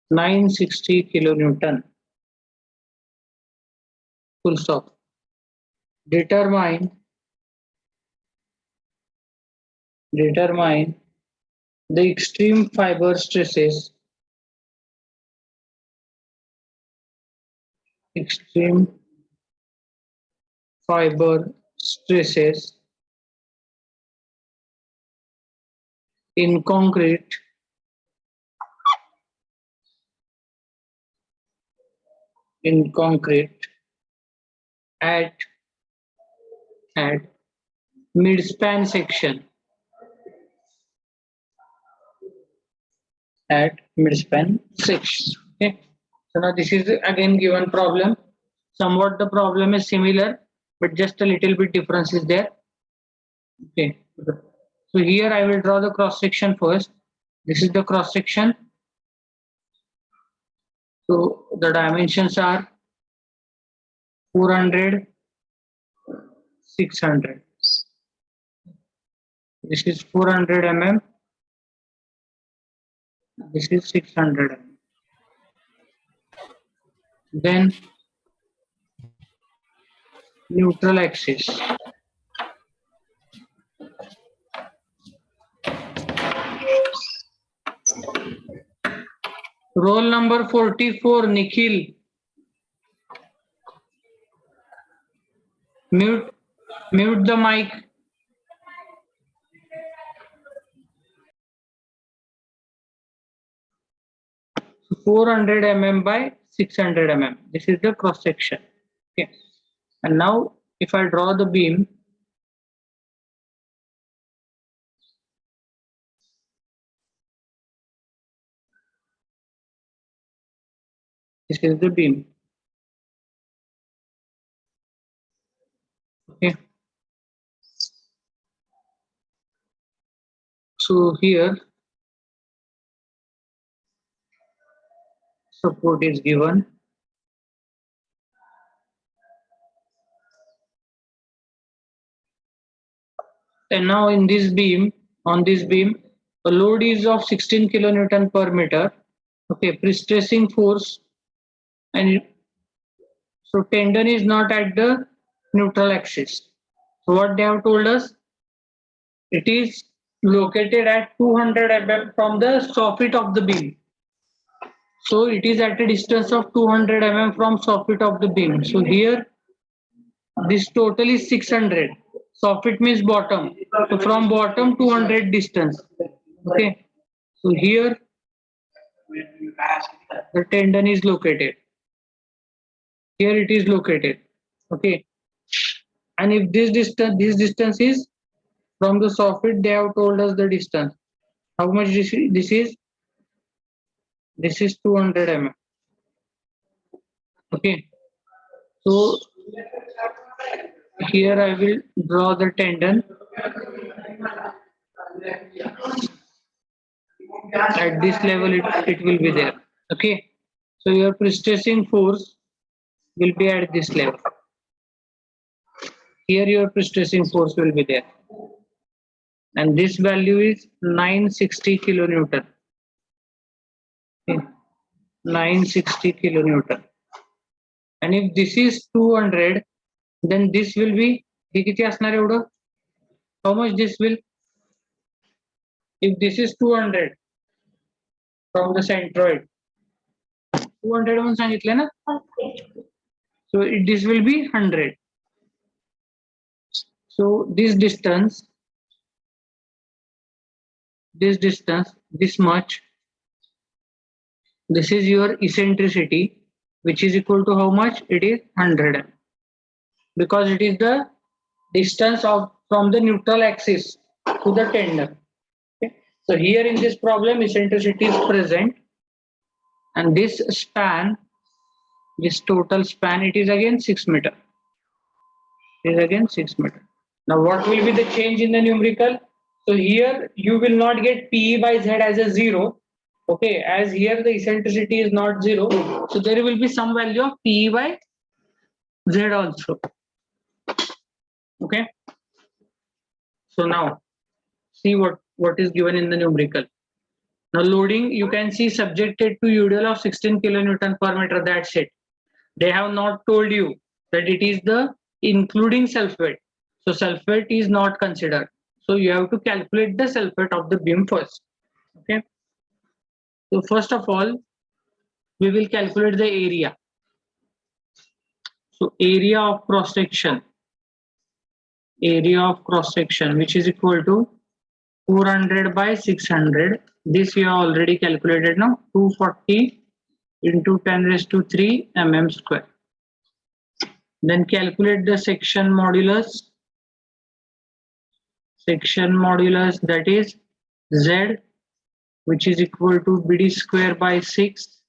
960 kilonewton. Full stop. Determine the extreme fiber stresses in concrete at midspan section. Okay. So now this is again given problem. Somewhat the problem is similar, but just a little bit difference is there. Okay. So here I will draw the cross section first. This is the cross section. So the dimensions are 400, 600. This is 400 mm. This is 600 mm. Then neutral axis. Roll number 44, Nikhil. Mute the mic. So 400 mm by 600 mm. This is the cross section. Okay. And now if I draw the beam, this is the beam. Okay. So here support is given. And now in this beam, on this beam, the load is of 16 kilonewton per meter. Okay, pre-stressing force, and so tendon is not at the neutral axis. So what they have told us, it is located at 200 mm from the soffit of the beam. So it is at a distance of 200 mm from soffit of the beam. So here this total is 600. Soffit means bottom. So from bottom 200 distance. Okay. So here the tendon is located. Here it is located. Okay. And if this distance is from the soffit, they have told us the distance. How much this is? This is 200 mm. Okay. So here I will draw the tendon. At this level it will be there. Okay. So your pre-stressing force will be at this level. Here your pre-stressing force will be there. And this value is 960 kilonewton. Okay. 960 kilonewton. And if this is 200, then this will be, how much this will? If this is 200 from the centroid, 200 म्हणून सांगितले ना? So this will be 100. So this distance, this much, this is your eccentricity, which is equal to how much? It is 100, because it is the distance of from the neutral axis to the tender. Okay. So here in this problem, eccentricity is present, and this span, this total span, it is again 6 meter. It is again 6 meter. Now what will be the change in the numerical? So here you will not get PE by Z as a 0. Okay, as here the eccentricity is not 0. So there will be some value of PE by Z also. Okay. So now see what is given in the numerical. Now loading, you can see subjected to UDL of 16 kilonewton per meter. That's it. They have not told you that it is the including self weight. So self weight is not considered. So you have to calculate the self weight of the beam first. Okay. So first of all, we will calculate the area. So area of cross section, which is equal to 400 by 600. This we have already calculated now. 240 into 10 raised to 3 mm square. Then calculate the section modulus. Section modulus, that is Z, which is equal to BD square by 6,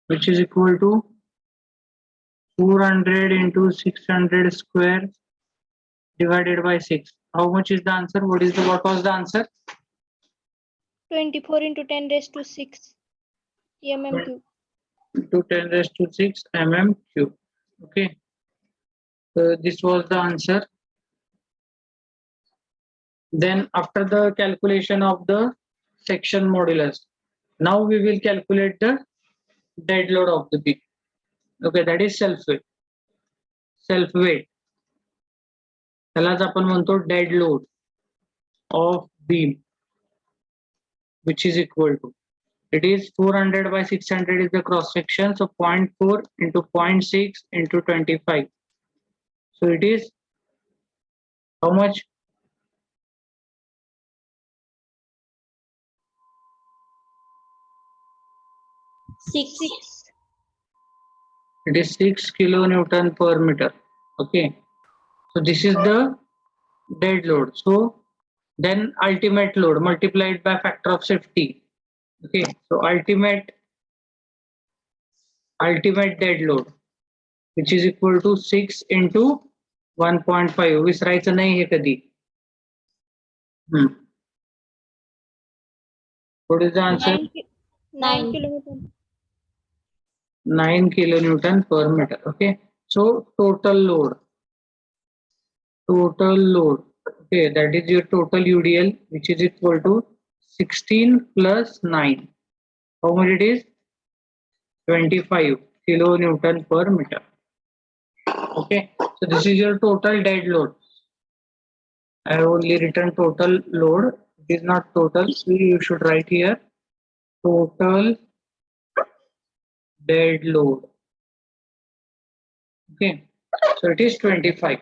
which is equal to 400 into 600 square divided by 6. How much is the answer? What was the answer? 24 into 10 raised to 6 mm cube. Into 10 raised to 6 mm cube. Okay. So this was the answer. Then after the calculation of the section modulus, now we will calculate the dead load of the beam. Okay, that is self weight. Self weight. त्यालाच आपण म्हणतो dead load of beam, which is equal to, it is 400 by 600 is the cross section. So 0.4 into 0.6 into 25. So it is how much? Six. It is 6 kilonewton per meter. Okay. So this is the dead load. So then ultimate load multiplied by factor of safety. Okay. So ultimate dead load, which is equal to 6 into 1.5. विसरायचं नाही हे कधी. What is the answer? 9 kilometer. 9 kilonewton per meter. Okay. So total load. Okay, that is your total UDL, which is equal to 16 plus 9. How much it is? 25 kilonewton per meter. Okay. So this is your total dead load. I have only written total load. It is not total. So you should write here total dead load. Okay. So it is 25.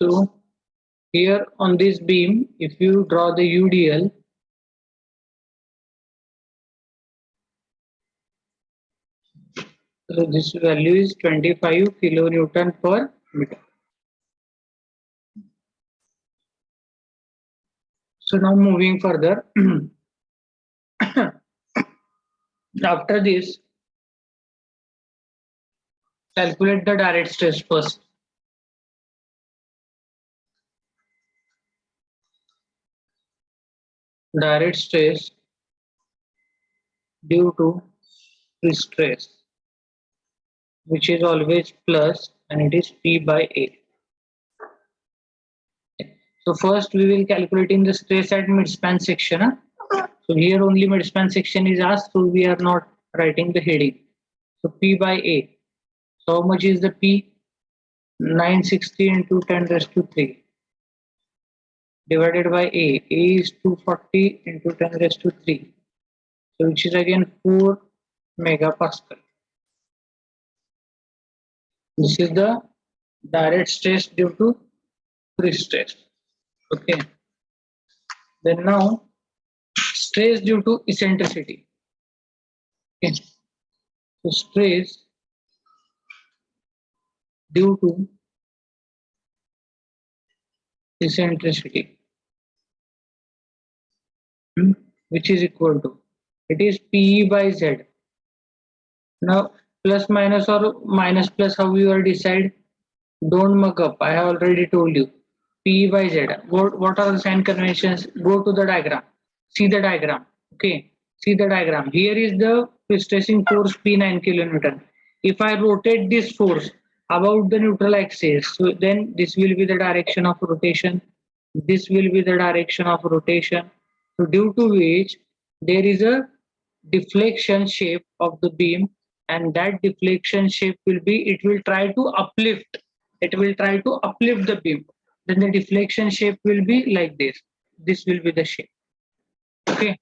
So here on this beam, if you draw the UDL, so this value is 25 kilonewton per meter. So now moving further, after this, calculate the direct stress first. Direct stress due to stress, which is always plus, and it is P by A. So first we will calculate in the stress at midspan section. So here only midspan section is asked, so we are not writing the heading. So P by A. So how much is the P? 960 into 10 raised to 3 divided by A. A is 240 into 10 raised to 3. So which is again 4 megapascal. This is the direct stress due to pre-stress. Okay. Then now stress due to eccentricity. Okay. So stress due to eccentricity, which is equal to, it is PE by Z. Now plus minus or minus plus, how you are decide? Don't mug up. I have already told you. P by Z. What are the sign conventions? Go to the diagram. See the diagram. Okay. See the diagram. Here is the stressing force P 9 kilonewton. If I rotate this force about the neutral axis, so then this will be the direction of rotation. This will be the direction of rotation. So due to which there is a deflection shape of the beam, and that deflection shape will be, it will try to uplift, the beam. Then the deflection shape will be like this. This will be the shape. Okay,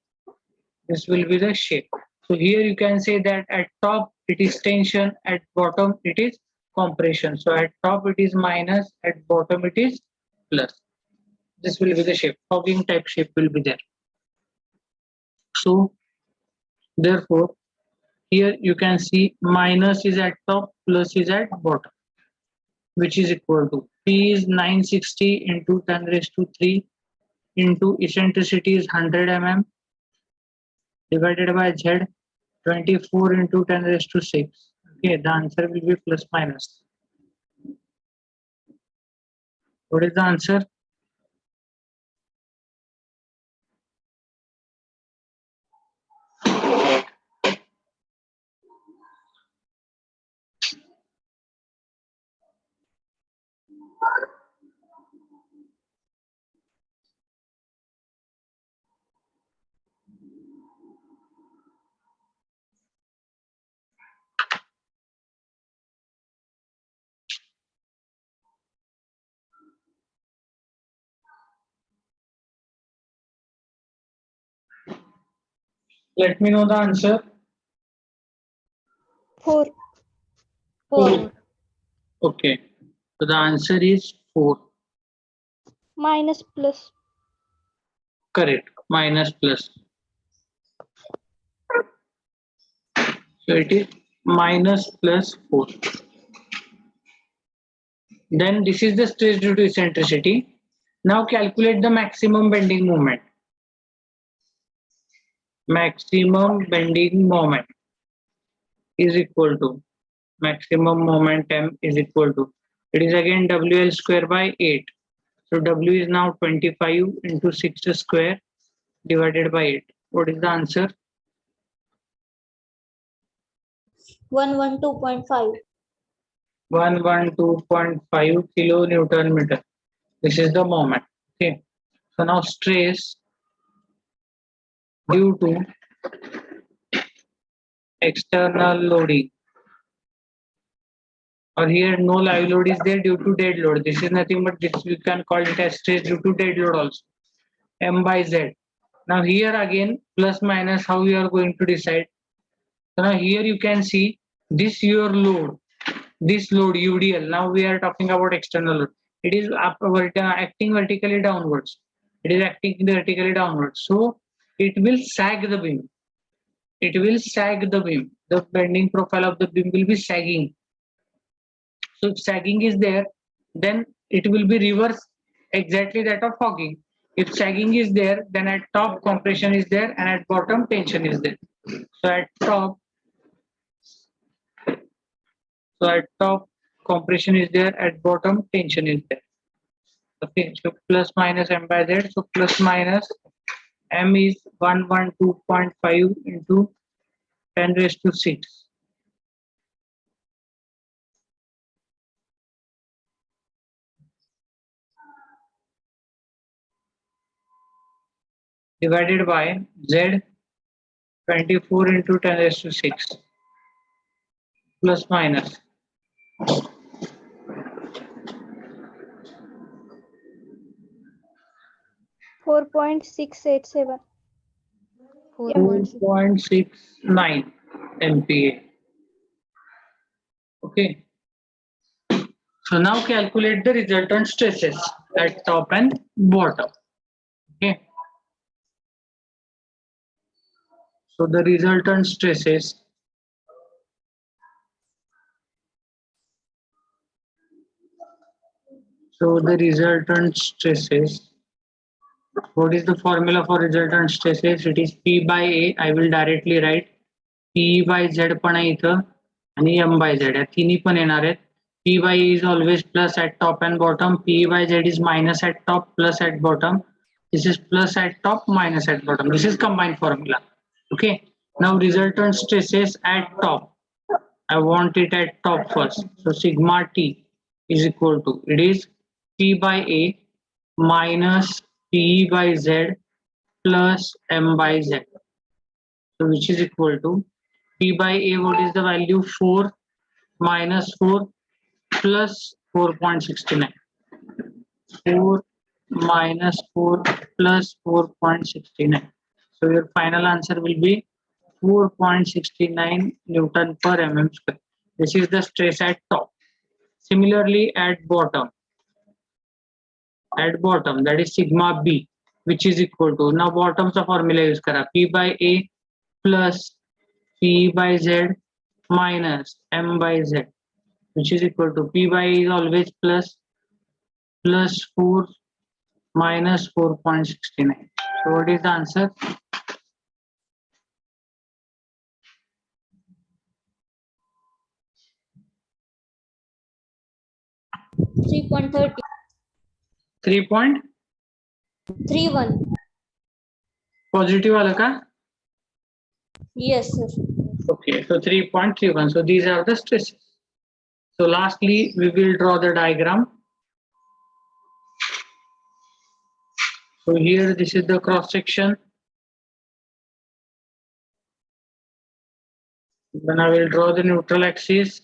this will be the shape. So here you can say that at top it is tension, at bottom it is compression. So at top it is minus, at bottom it is plus. This will be the shape. Fogging type shape will be there. So therefore here you can see minus is at top, plus is at bottom, which is equal to P is 960 into 10 raised to 3 into eccentricity is 100 mm divided by Z 24 into 10 raised to 6. Okay, the answer will be plus minus. What is the answer? Let me know the answer. 4. 4. Okay, so the answer is 4. Minus plus. Correct, minus plus. So it is minus plus 4. Then this is the stress due to eccentricity. Now calculate the maximum bending moment. Maximum bending moment is equal to, maximum momentum is equal to, it is again WL square by 8. So W is now 25 into 6 square divided by 8. What is the answer? 112.5. 112.5 kilonewton meter. This is the moment. Okay. So now stress due to external loading, or here no live load is there due to dead load. This is nothing but this, you can call it as stress due to dead load also. M by Z. Now here again plus minus, how you are going to decide? So now here you can see this your load, this load UDL. Now we are talking about external load. It is acting vertically downwards. It is acting vertically downwards. So it will sag the beam. It will sag the beam. The bending profile of the beam will be sagging. So if sagging is there, then it will be reverse exactly that of fogging. If sagging is there, then at top compression is there and at bottom tension is there. So at top compression is there, at bottom tension is there. Okay, so plus minus M by Z. So plus minus M is 112.5 into 10 raised to 6. Divided by Z 24 into 10 raised to 6 plus minus 4.687. 4.6. 4.69 MPa. Okay. So now calculate the resultant stresses at top and bottom. Okay. So the resultant stresses what is the formula for resultant stresses? It is P by A. I will directly write P by Z पण आहे इथं आणि M by Z या तिन्ही पण येणार आहेत. P by A is always plus at top and bottom. P by Z is minus at top, plus at bottom. This is plus at top, minus at bottom. This is combined formula. Okay. Now resultant stresses at top. I want it at top first. So sigma T is equal to, it is P by A minus P by Z plus M by Z. So which is equal to P by A, what is the value? 4 minus 4 plus 4.69. 4 minus 4 plus 4.69. So your final answer will be 4.69 Newton per mm square. This is the stress at top. Similarly at bottom that is sigma B, which is equal to, now bottom's formula use kara, P by A plus P by Z minus M by Z, which is equal to P by A is always plus 4 minus 4.69. So what is the answer? 3.30. 3.31 positive वाला का? Yes, sir. Okay, so 3.31. So these are the stresses. So lastly, we will draw the diagram. So here, this is the cross section. Then I will draw the neutral axis.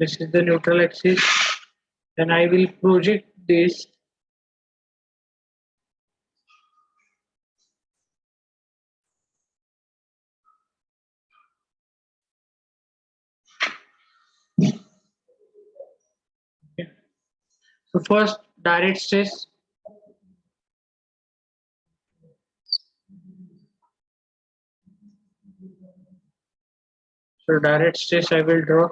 This is the neutral axis. Then I will project this. Okay. So first, direct stress. So direct stress I will draw.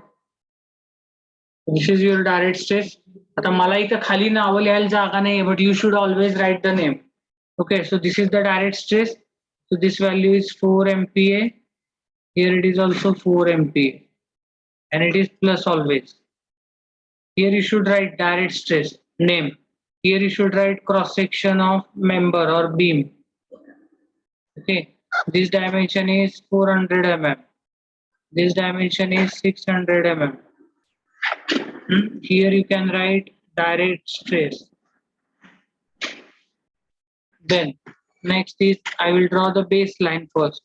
This is your direct stress. आता मला इथं खाली नाव लिहायला जागा नाही, but you should always write the name. Okay, so this is the direct stress. So this value is 4 MPa. Here it is also 4 MPa, and it is plus always. Here you should write direct stress name. Here you should write cross section of member or beam. Okay, this dimension is 400 mm. This dimension is 600 mm. Here you can write direct stress. Then next is I will draw the baseline first.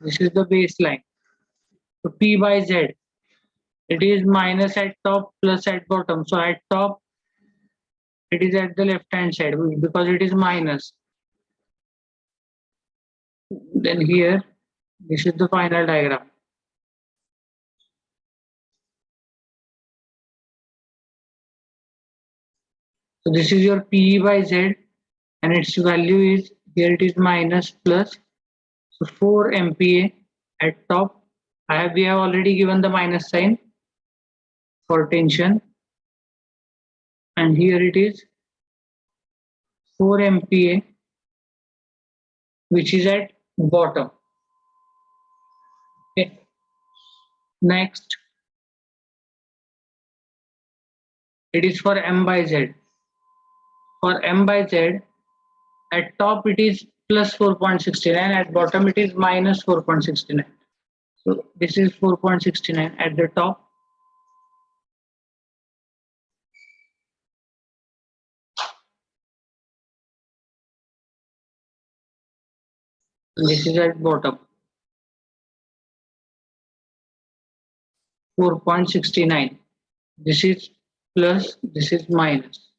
This is the baseline. So P by Z, it is minus at top, plus at bottom. So at top, it is at the left hand side because it is minus. Then here, this is the final diagram. So this is your P by Z, and its value is, here it is minus plus. So 4 MPa at top. We have already given the minus sign for tension, and here it is 4 MPa, which is at bottom. Okay. Next, it is for M by Z. For M by Z, at top it is plus 4.69, at bottom it is minus 4.69. So this is 4.69 at the top. This is at bottom. 4.69. This is plus, this is minus.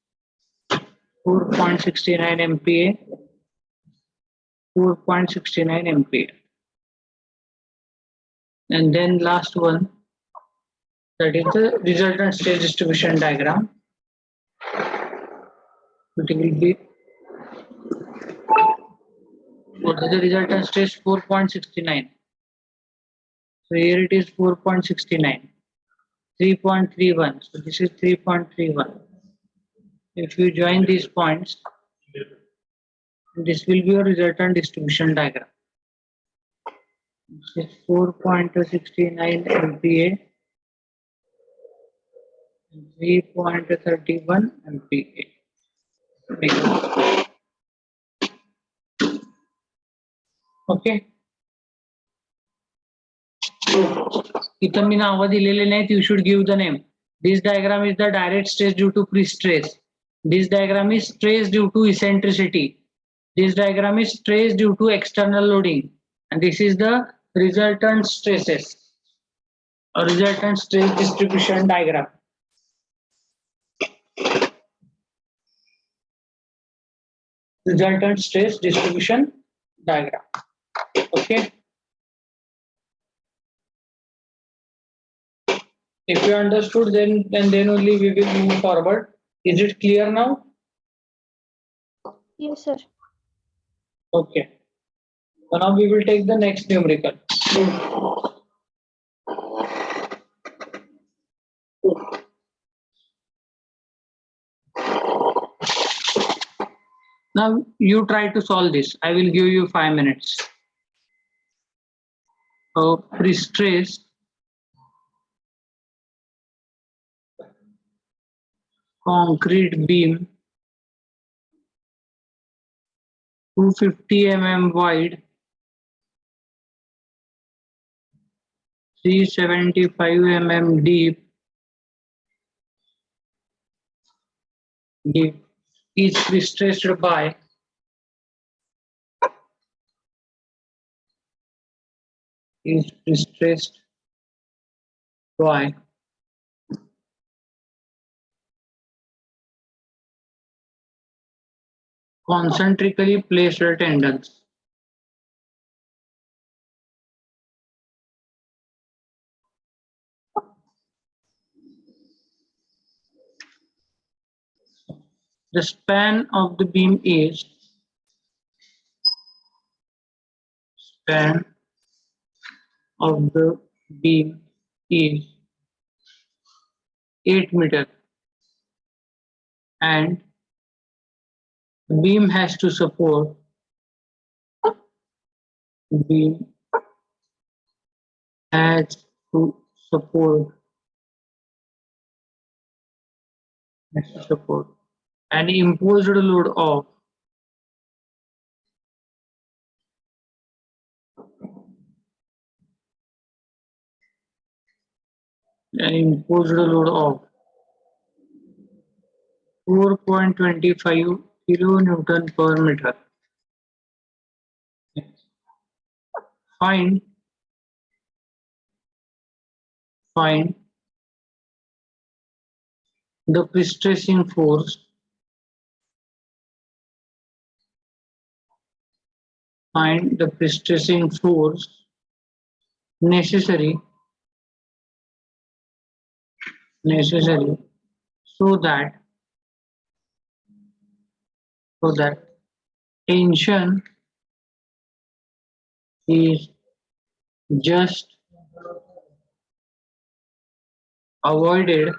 4.69 MPa, 4.69 MPa. And then last one, that is the resultant state distribution diagram. It will be, what is the resultant state? 4.69. So here it is 4.69, 3.31. So this is 3.31. If you join these points, this will be your resultant distribution diagram. This is 4.69 MPa, 3.31 MPa. Okay. इथं मी नावं दिलेले नाहीत. You should give the name. This diagram is the direct stress due to pre-stress. This diagram is stress due to eccentricity. This diagram is stress due to external loading. And this is the resultant stresses, or resultant stress distribution diagram. Resultant stress distribution diagram. Okay. If you understood, then only we will move forward. Is it clear now? Yes, sir. Okay. So now we will take the next numerical. Now you try to solve this. I will give you 5 minutes. Pre-stress concrete beam, 250 mm wide, 375 mm deep, is pre-stressed by concentrically placed tendons. The span of the beam is 8 meters, and the beam has to support an imposed load of 4.25 kilonewton per meter. Find the pre-stressing force necessary so that tension is just avoided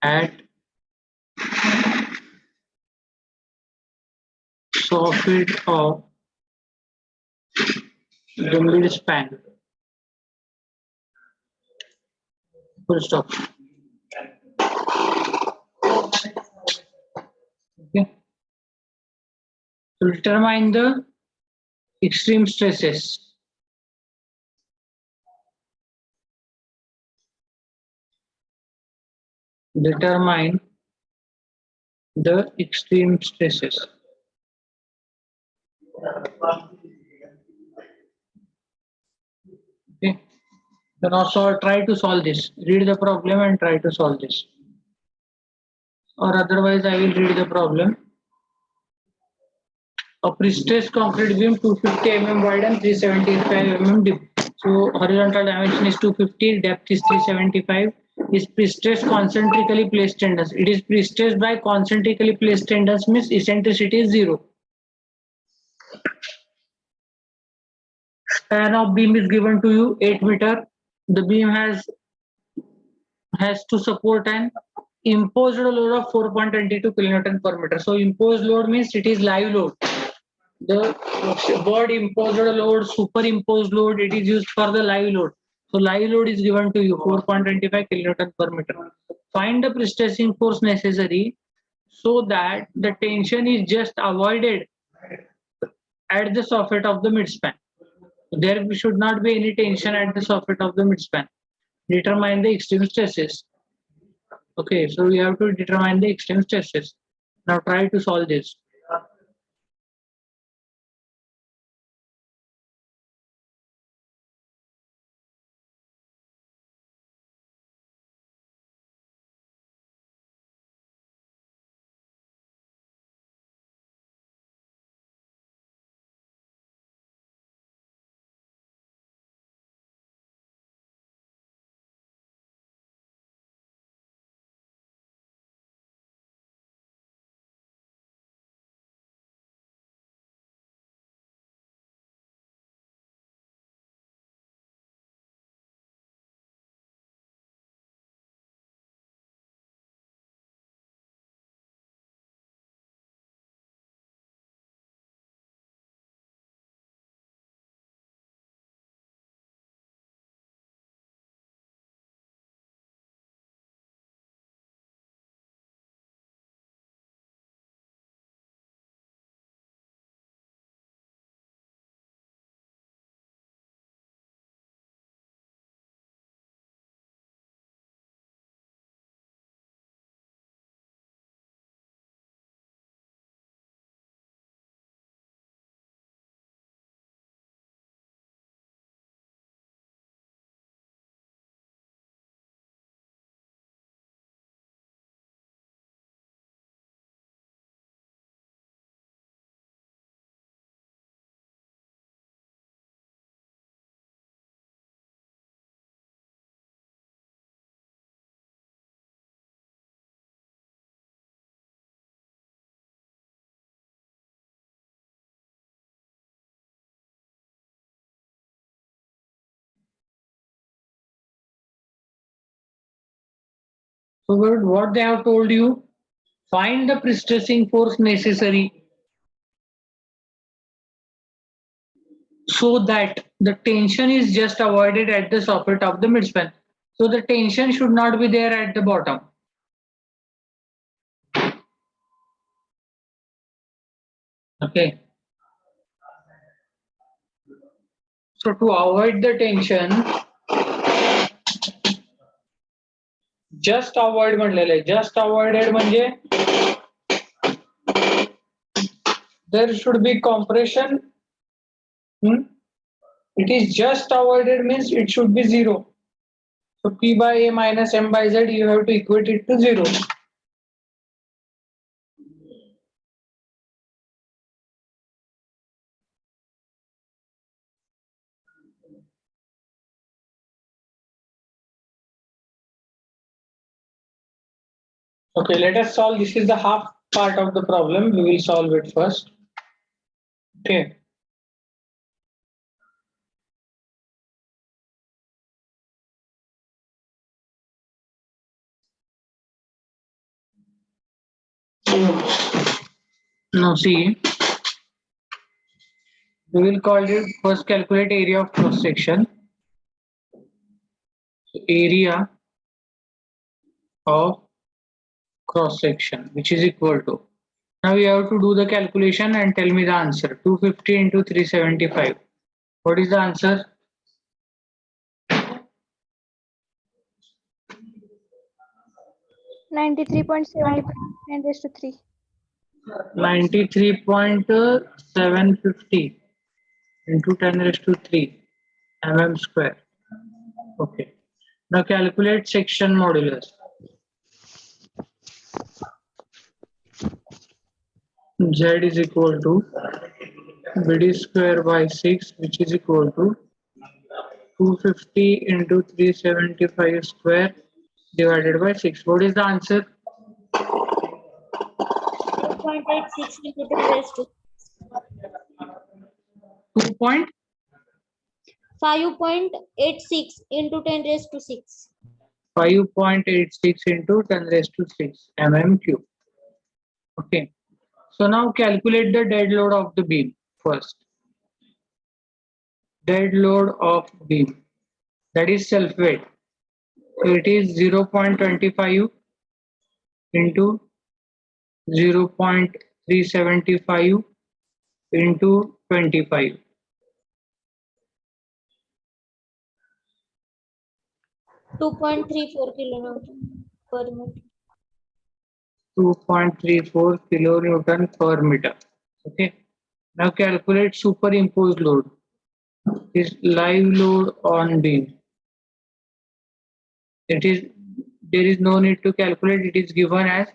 at soffit of the midspan. Full stop. Okay. So determine the extreme stresses. Determine the extreme stresses. Okay. Then also try to solve this. Read the problem and try to solve this. Or otherwise I will read the problem. A pre-stressed concrete beam 250 mm wide and 375 mm deep. So horizontal dimension is 250, depth is 375. Is pre-stressed concentrically placed tendons. It is pre-stressed by concentrically placed tendons means eccentricity is 0. Span of beam is given to you 8 meter. The beam has to support an imposed load of 4.22 kilonewton per meter. So imposed load means it is live load. The word imposed load, superimposed load, it is used for the live load. So live load is given to you 4.25 kilonewton per meter. Find the pre-stressing force necessary so that the tension is just avoided at the soffit of the midspan. There should not be any tension at the soffit of the midspan. Determine the extreme stresses. Okay, so we have to determine the extreme stresses. Now try to solve this. So what they have told you, find the pre-stressing force necessary so that the tension is just avoided at the soffit of the midspan. So the tension should not be there at the bottom. Okay. So to avoid the tension, just avoid म्हटलेलं आहे. Just avoided म्हणजे there should be compression. It is just avoided means it should be 0. So P by A minus M by Z, you have to equate it to 0. Okay, let us solve. This is the half part of the problem. We will solve it first. Okay. Now see, we will call it first calculate area of cross section. So area of cross section, which is equal to. Now you have to do the calculation and tell me the answer. 250 into 375. What is the answer? 93.75 10 raised to 3. 93.750 into 10 raised to 3 mm square. Okay. Now calculate section modulus. Z is equal to BD square by 6, which is equal to 250 into 375 square divided by 6. What is the answer? 2.86 into 10 raised to 2.586 5.86 into 10 raised to 6. into 10 raised to 6 mm cube. Okay. So now calculate the dead load of the beam first. Dead load of beam, that is self weight. So it is 0.25 into 0.375 into 25. 2.34 kilonewton per meter. 2.34 kilonewton per meter. Okay. Now calculate superimposed load. Is live load on beam. There is no need to calculate. It is given as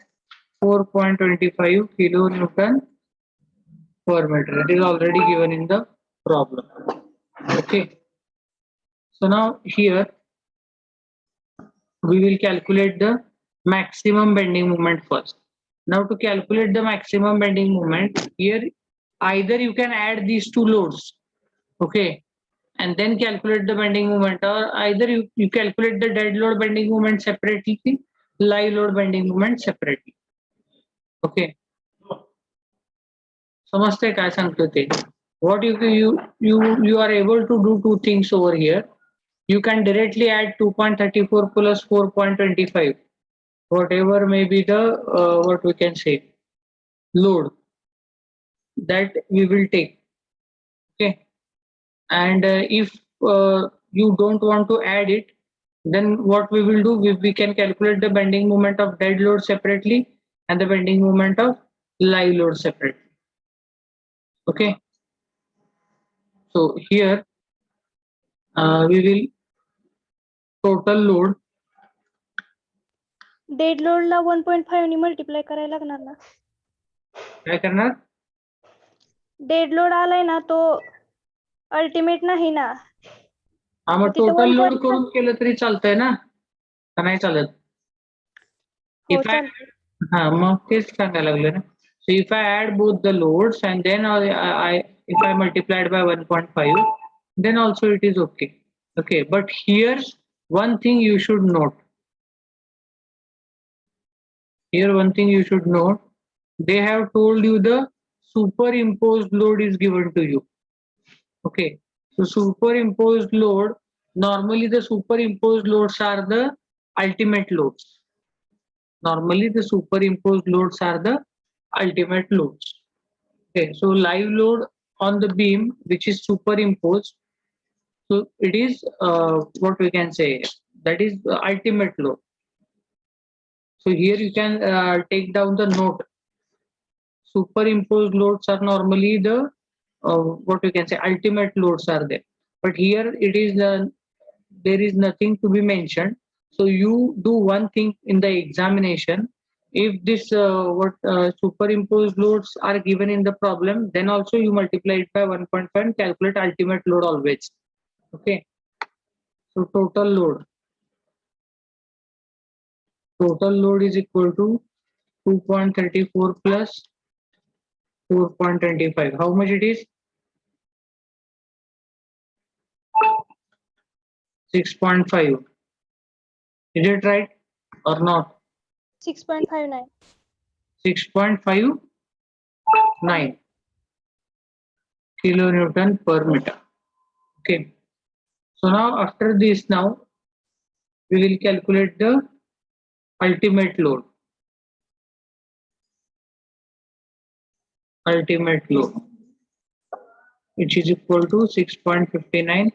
4.25 kilonewton per meter. It is already given in the problem. Okay. So now here we will calculate the maximum bending moment first. Now to calculate the maximum bending moment, here either you can add these two loads, okay, and then calculate the bending moment, or either you calculate the dead load bending moment separately, live load bending moment separately. Okay. समजते काय सांगतो ते? What you are able to do two things over here. You can directly add 2.34 plus 4.25, whatever may be the what we can say load that we will take. Okay. And if you don't want to add it, then what we will do, we can calculate the bending moment of dead load separately and the bending moment of live load separately. Okay. So here we will total load. Dead लोडला 1.5 ने multiply करायला लागणार ना. काय करणार? Dead load आलाय ना तो अल्टिमेट नाही ना. हा मग तिथे टोटल लोड 1.5 करून केलं तरी चालतंय ना, का नाही चालत? हो If I चालतंय. हा मग तेच सांगायला लागले ना. So if I add both the loads and then if I multiply it by 1.5, then also it is okay. Okay, but here's one thing you should note. Here one thing you should note. They have told you the superimposed load is given to you. Okay, so superimposed load, normally the superimposed loads are the ultimate loads. Normally the superimposed loads are the ultimate loads. Okay, so live load on the beam which is superimposed, so it is what we can say, that is the ultimate load. So here you can take down the note. Superimposed loads are normally the what we can say ultimate loads are there, but here it is there is nothing to be mentioned. So you do one thing in the examination. If this superimposed loads are given in the problem, then also you multiply it by 1.5 and calculate ultimate load always. Okay. So total load is equal to 2.34 plus 4.25. How much it is? 6.5. Is it right or not? 6.59. 6.59 kilonewton per meter. Okay. So now after this, now we will calculate the ultimate load. Ultimate load, which is equal to 6.59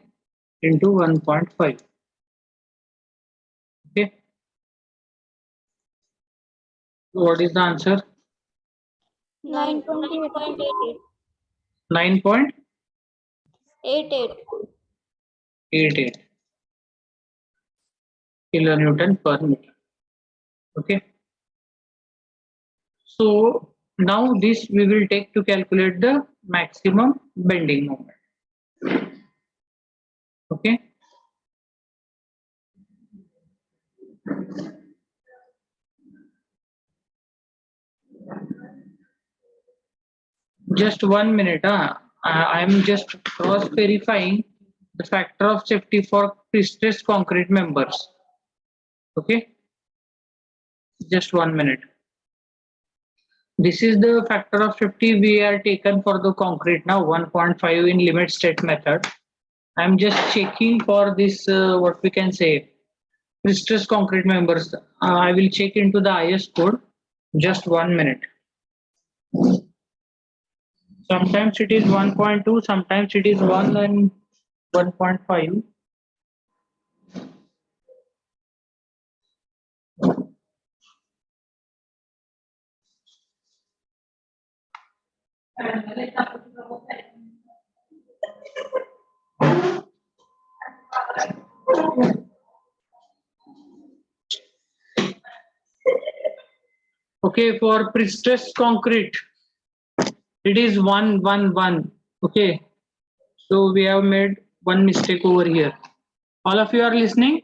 into 1.5. Okay. So what is the answer? 9.88. 9.88 kilonewton per meter. Okay. So now this we will take to calculate the maximum bending moment. Okay. Just 1 minute. I am just cross verifying the factor of safety for pre-stressed concrete members. Okay. Just 1 minute. This is the factor of safety we are taken for the concrete now, 1.5 in limit state method. I'm just checking for this, what we can say, pre-stressed concrete members. I will check into the IS code. Just 1 minute. Sometimes it is 1.2, sometimes it is 1 and 1.5. Okay, for pre-stressed concrete, it is 111. Okay, so we have made one mistake over here. All of you are listening?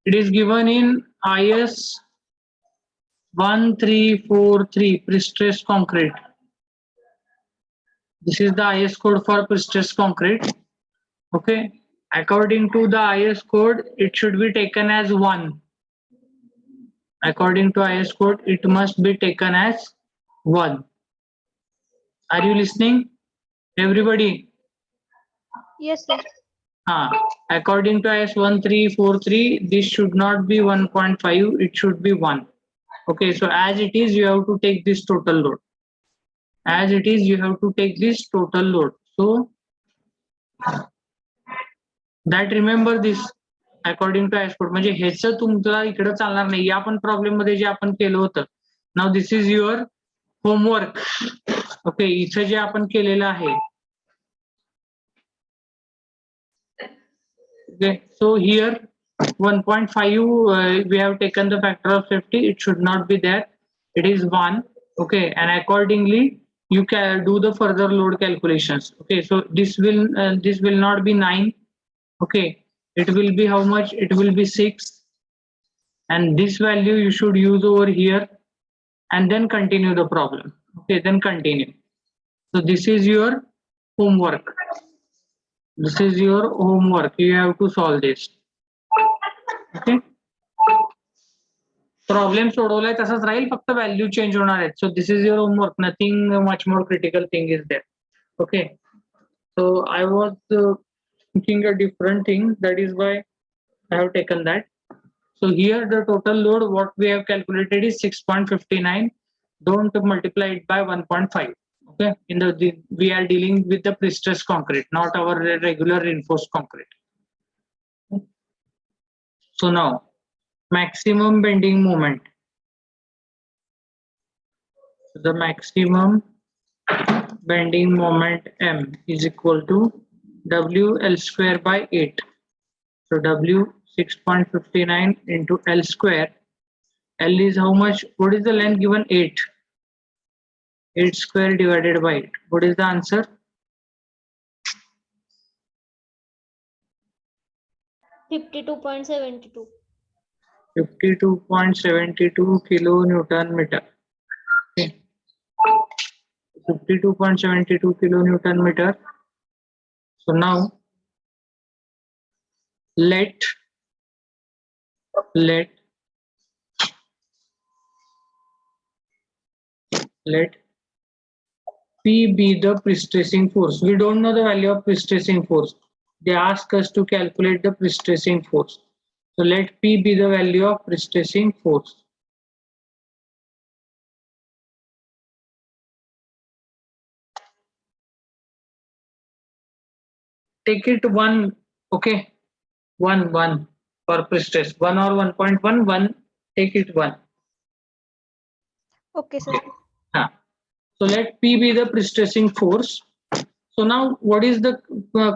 It is given in IS 1343 pre-stressed concrete. This is the IS code for pre-stressed concrete. Okay, according to the IS code, it should be taken as 1. According to IS code, it must be taken as 1. Are you listening? Everybody? Yes, sir. According to IS 1343, this should not be 1.5, it should be 1. Okay, so as it is, you have to take this total load. As it is, you have to take this total load. So, that remember this according to IS code. म्हणजे ह्याचं तुमचं इकडे चालणार नाही. या पण problem मध्ये जे आपण केलं होतं. Now this is your homework. Okay, इथं जे आपण केलेलं आहे. Okay, so here 1.5 we have taken the factor of safety. It should not be there. It is 1. Okay, and accordingly you can do the further load calculations. Okay, so this will not be 9. Okay, it will be how much? It will be 6, and this value you should use over here, and then continue the problem. Okay, then continue. So this is your homework. This is your homework. You have to solve this. Okay. Problem सोडवलाय तसंच राहील, फक्त value change होणार आहेत. So this is your homework. Nothing much more critical thing is there. Okay. So I was thinking a different thing. That is why I have taken that. So here the total load what we have calculated is 6.59. Don't multiply it by 1.5. Okay. We are dealing with the pre-stressed concrete, not our regular reinforced concrete. So now maximum bending moment. The maximum bending moment M is equal to W L square by 8. So W 6.59 into L square. L is how much? What is the length given? 8. 8 square divided by 8. What is the answer? 52.72. 52.72 kilonewton meter. Okay. 52.72 kilonewton meter. So now let P be the pre-stressing force. We don't know the value of pre-stressing force. They ask us to calculate the pre-stressing force. So let P be the value of pre-stressing force. Take it 1, okay? 1 for pre-stress. 1 or 1.1, 1, take it 1. Okay, sir. So let P be the pre-stressing force. So now what is the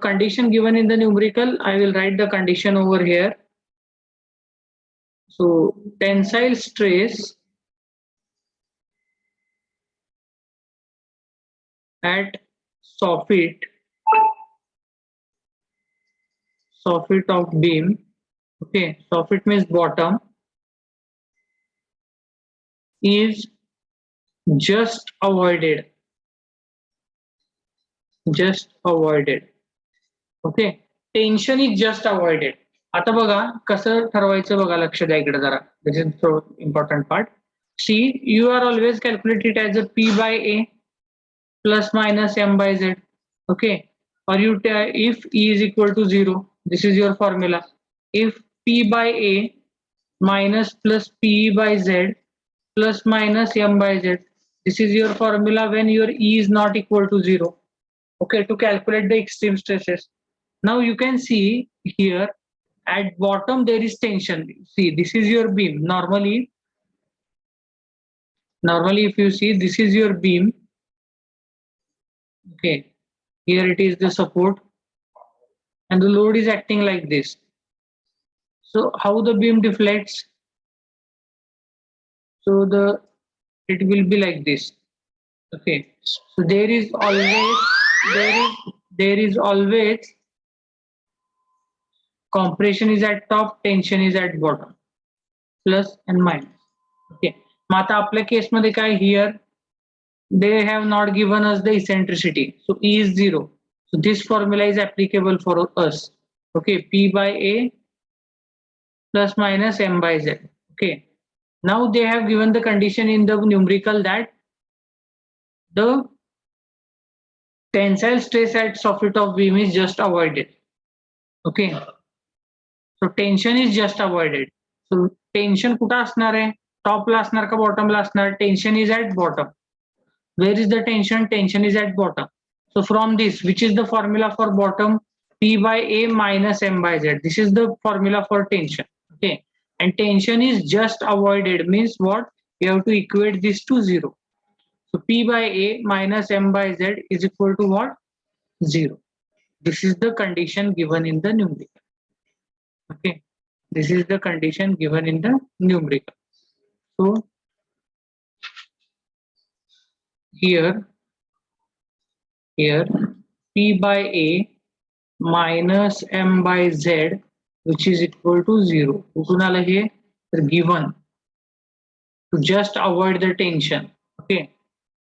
condition given in the numerical? I will write the condition over here. So tensile stress at soffit of beam. Okay, soffit means bottom, is just avoided. Okay, tension is just avoided. आता बघा कसं ठरवायचं बघा, लक्ष द्या इकडे जरा. This is so important part. See you are always calculate it as a P by A plus minus M by Z. Okay, or you if E is equal to 0, this is your formula. If P by A minus plus P by Z plus minus M by Z, this is your formula when your E is not equal to 0. Okay, to calculate the extreme stresses. Now you can see here at bottom there is tension. See, this is your beam. Normally if you see, this is your beam. Okay, here it is the support and the load is acting like this. So how the beam deflects? So it will be like this. Okay, so there is always compression is at top, tension is at bottom, plus and minus. Okay, मग आता आपल्या केसमध्ये काय, here they have not given us the eccentricity, so E is 0. So this formula is applicable for us. Okay, P by A plus minus M by Z. Okay, now they have given the condition in the numerical that the tensile stress at soffit of beam is just avoided. Okay, so tension is just avoided. So tension कुठं असणार आहे, टॉपला असणार का बॉटमला असणार? Tension is at bottom. Where is the tension? Tension is at bottom. So from this, which is the formula for bottom? P by A minus M by Z. This is the formula for tension. Okay, and tension is just avoided means what? You have to equate this to 0. So P by A minus M by Z is equal to what? 0. This is the condition given in the numerical. Okay, this is the condition given in the numerical. So here P by A minus M by Z which is equal to 0. कुठून आलं हे? तर given to just avoid the tension. Okay,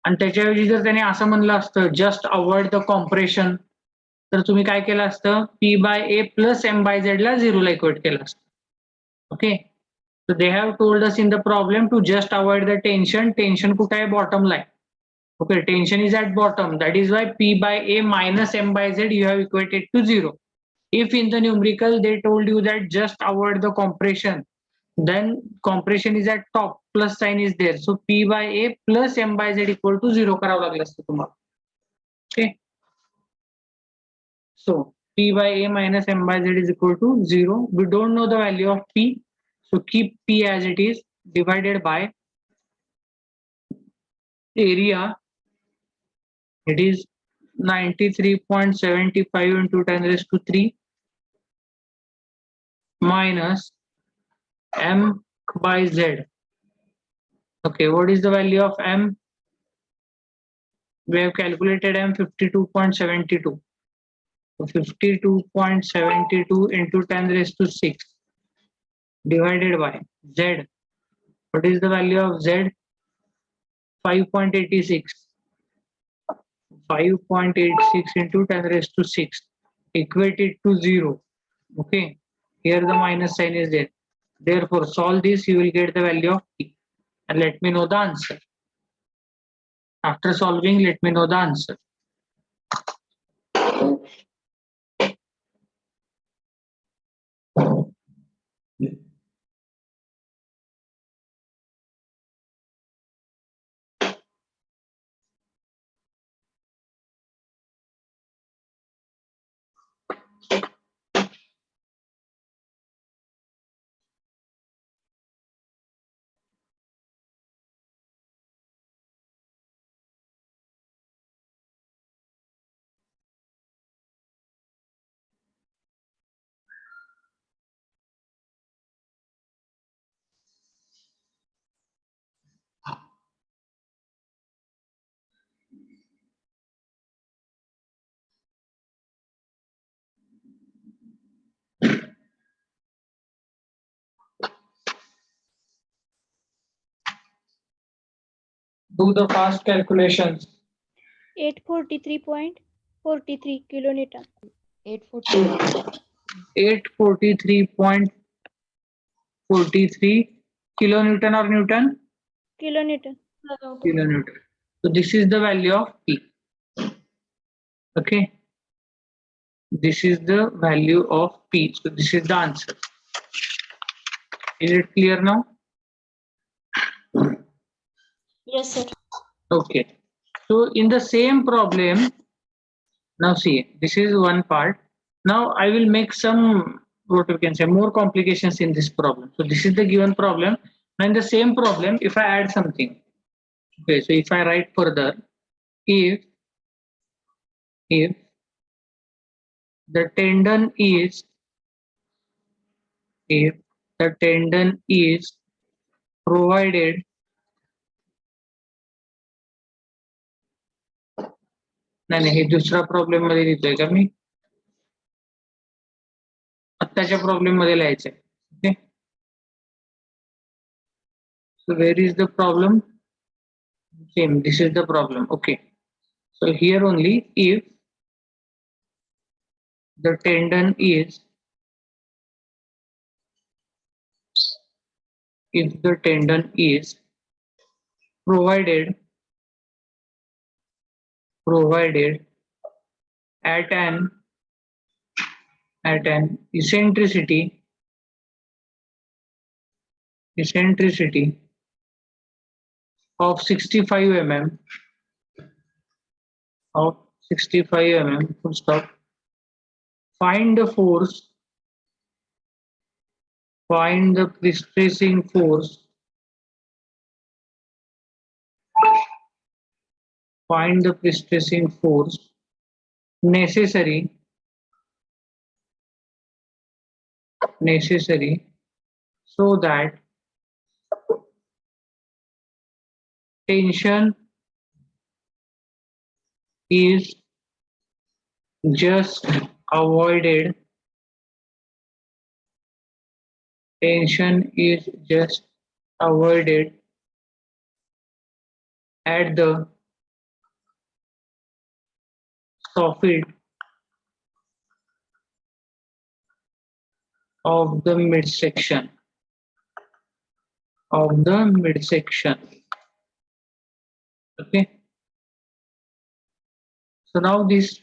आणि त्याच्याऐवजी जर त्याने असं म्हणलं असतं just avoid the compression, तर तुम्ही काय केलं असतं? P by A plus M by Z ला 0 ला इक्वेट केलं असतं. Okay, so they have told us in the problem to just avoid the tension. Tension कुठे आहे? Bottom line. Okay, tension is at bottom. That is why P by A minus M by Z you have equated to 0. If in the numerical they told you that just avoid the compression, then compression is at top, plus sign is there. So P by A plus M by Z equal to 0 करावं लागलं असतं तुम्हाला. Okay. So P by A minus M by Z is equal to 0. We don't know the value of P. So keep P as it is divided by area. It is 93.75 into 10 raised to 3 minus M by Z. Okay, what is the value of M? We have calculated M 52.72. So 52.72 into 10 raised to 6 divided by Z. What is the value of Z? 5.86. 5.86 into 10 raised to 6 equated to 0. Okay, here the minus sign is there. Therefore, solve this, you will get the value of P and let me know the answer. After solving, let me know the answer. Do the fast calculations. 843.43 kilonewton. 840. 843.43 kilonewton or Newton? Kilonewton. Kilonewton. So this is the value of P. Okay. This is the value of P. So this is the answer. Is it clear now? Yes, sir. Okay. So in the same problem, now see, this is one part. Now I will make some, what we can say, more complications in this problem. So this is the given problem. Now in the same problem, if I add something, okay, so if I write further, if the tendon is, if the tendon is provided, नाही हे दुसरा problem मध्ये लिहितोय का मी, आत्ताच्या problem मध्ये लिहायचंय. Okay, so where is the problem? Same, this is the problem. Okay, so here only, if the tendon is, provided at an eccentricity of 65 mm, full stop, find the pre-stressing force necessary so that tension is just avoided at the soffit of the midsection. Okay, so now this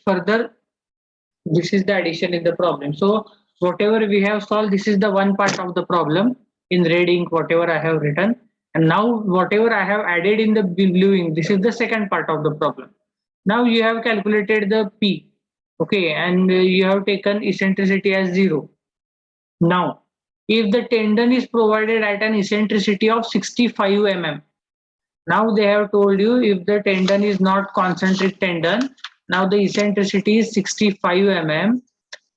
is the addition in the problem. So whatever we have solved, this is the one part of the problem in red ink, whatever I have written, and now whatever I have added in the blue ink, this is the second part of the problem. Now you have calculated the P, okay, and you have taken eccentricity as 0. Now if the tendon is provided at an eccentricity of 65 mm, now they have told you if the tendon is not concentric tendon, now the eccentricity is 65 mm,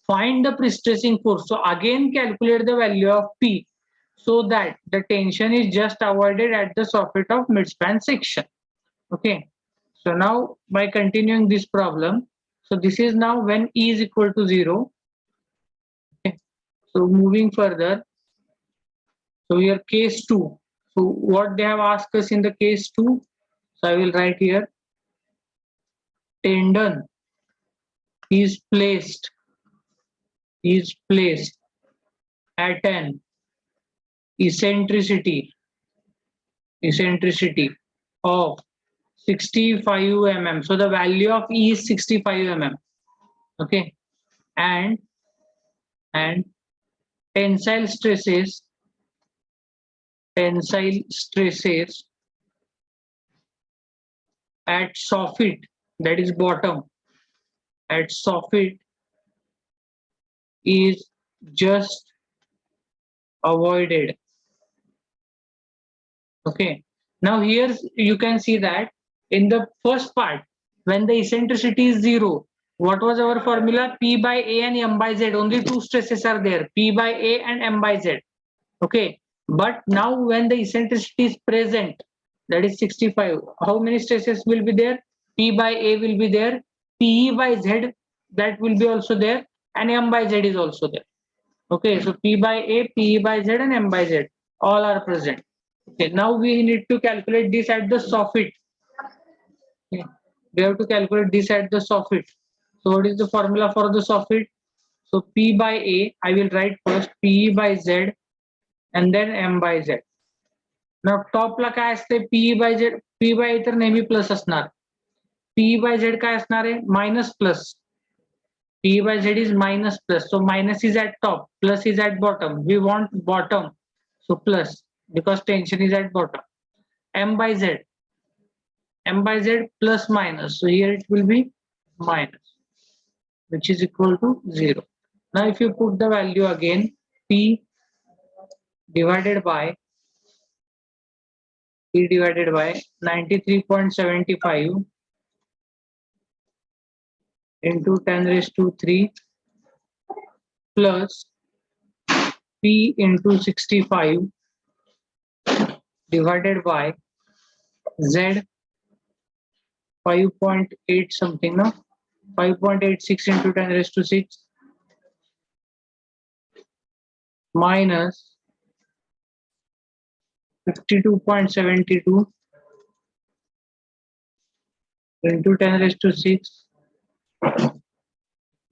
find the pre-stressing force. So again calculate the value of P so that the tension is just avoided at the soffit of midspan section. Okay, so now by continuing this problem, so this is now when E is equal to 0. Okay, so moving further, so here case 2. So what they have asked us in the case 2, so I will write here, tendon is placed at an eccentricity of 65 mm. So the value of E is 65 mm. Okay, and tensile stresses at soffit, that is bottom, at soffit is just avoided. Okay, now here you can see that in the first part, when the eccentricity is 0, what was our formula? P by A and M by Z, only two stresses are there, P by A and M by Z. Okay, but now when the eccentricity is present, that is 65, how many stresses will be there? P by A will be there, PE by Z, that will be also there, and M by Z is also there. Okay, so P by A, PE by Z, and M by Z all are present. Okay, now we need to calculate this at the soffit. Okay, we have to calculate this at the soffit. So what is the formula for the soffit? So P by A, I will write first PE by Z and then M by Z. Now top ला काय असते PE by Z, P by A तर नेहमी plus असणार, PE by Z काय असणार आहे minus plus, PE by Z is minus plus, so minus is at top, plus is at bottom. We want bottom, so plus because tension is at bottom. M by Z, M by Z plus minus, so here it will be minus, which is equal to 0. Now if you put the value again, P divided by 93.75 into 10 raised to 3 plus P into 65 divided by Z 5.8 something, no? 5.86 into 10 raised to 6 minus 52.72 into 10 raised to 6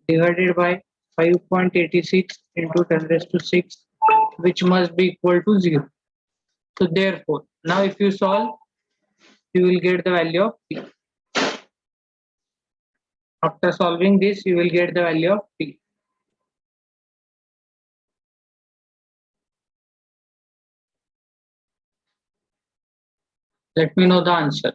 divided by 5.86 into 10 raised to 6, which must be equal to 0. So therefore, now if you solve, you will get the value of P. After solving this, you will get the value of P. Let me know the answer.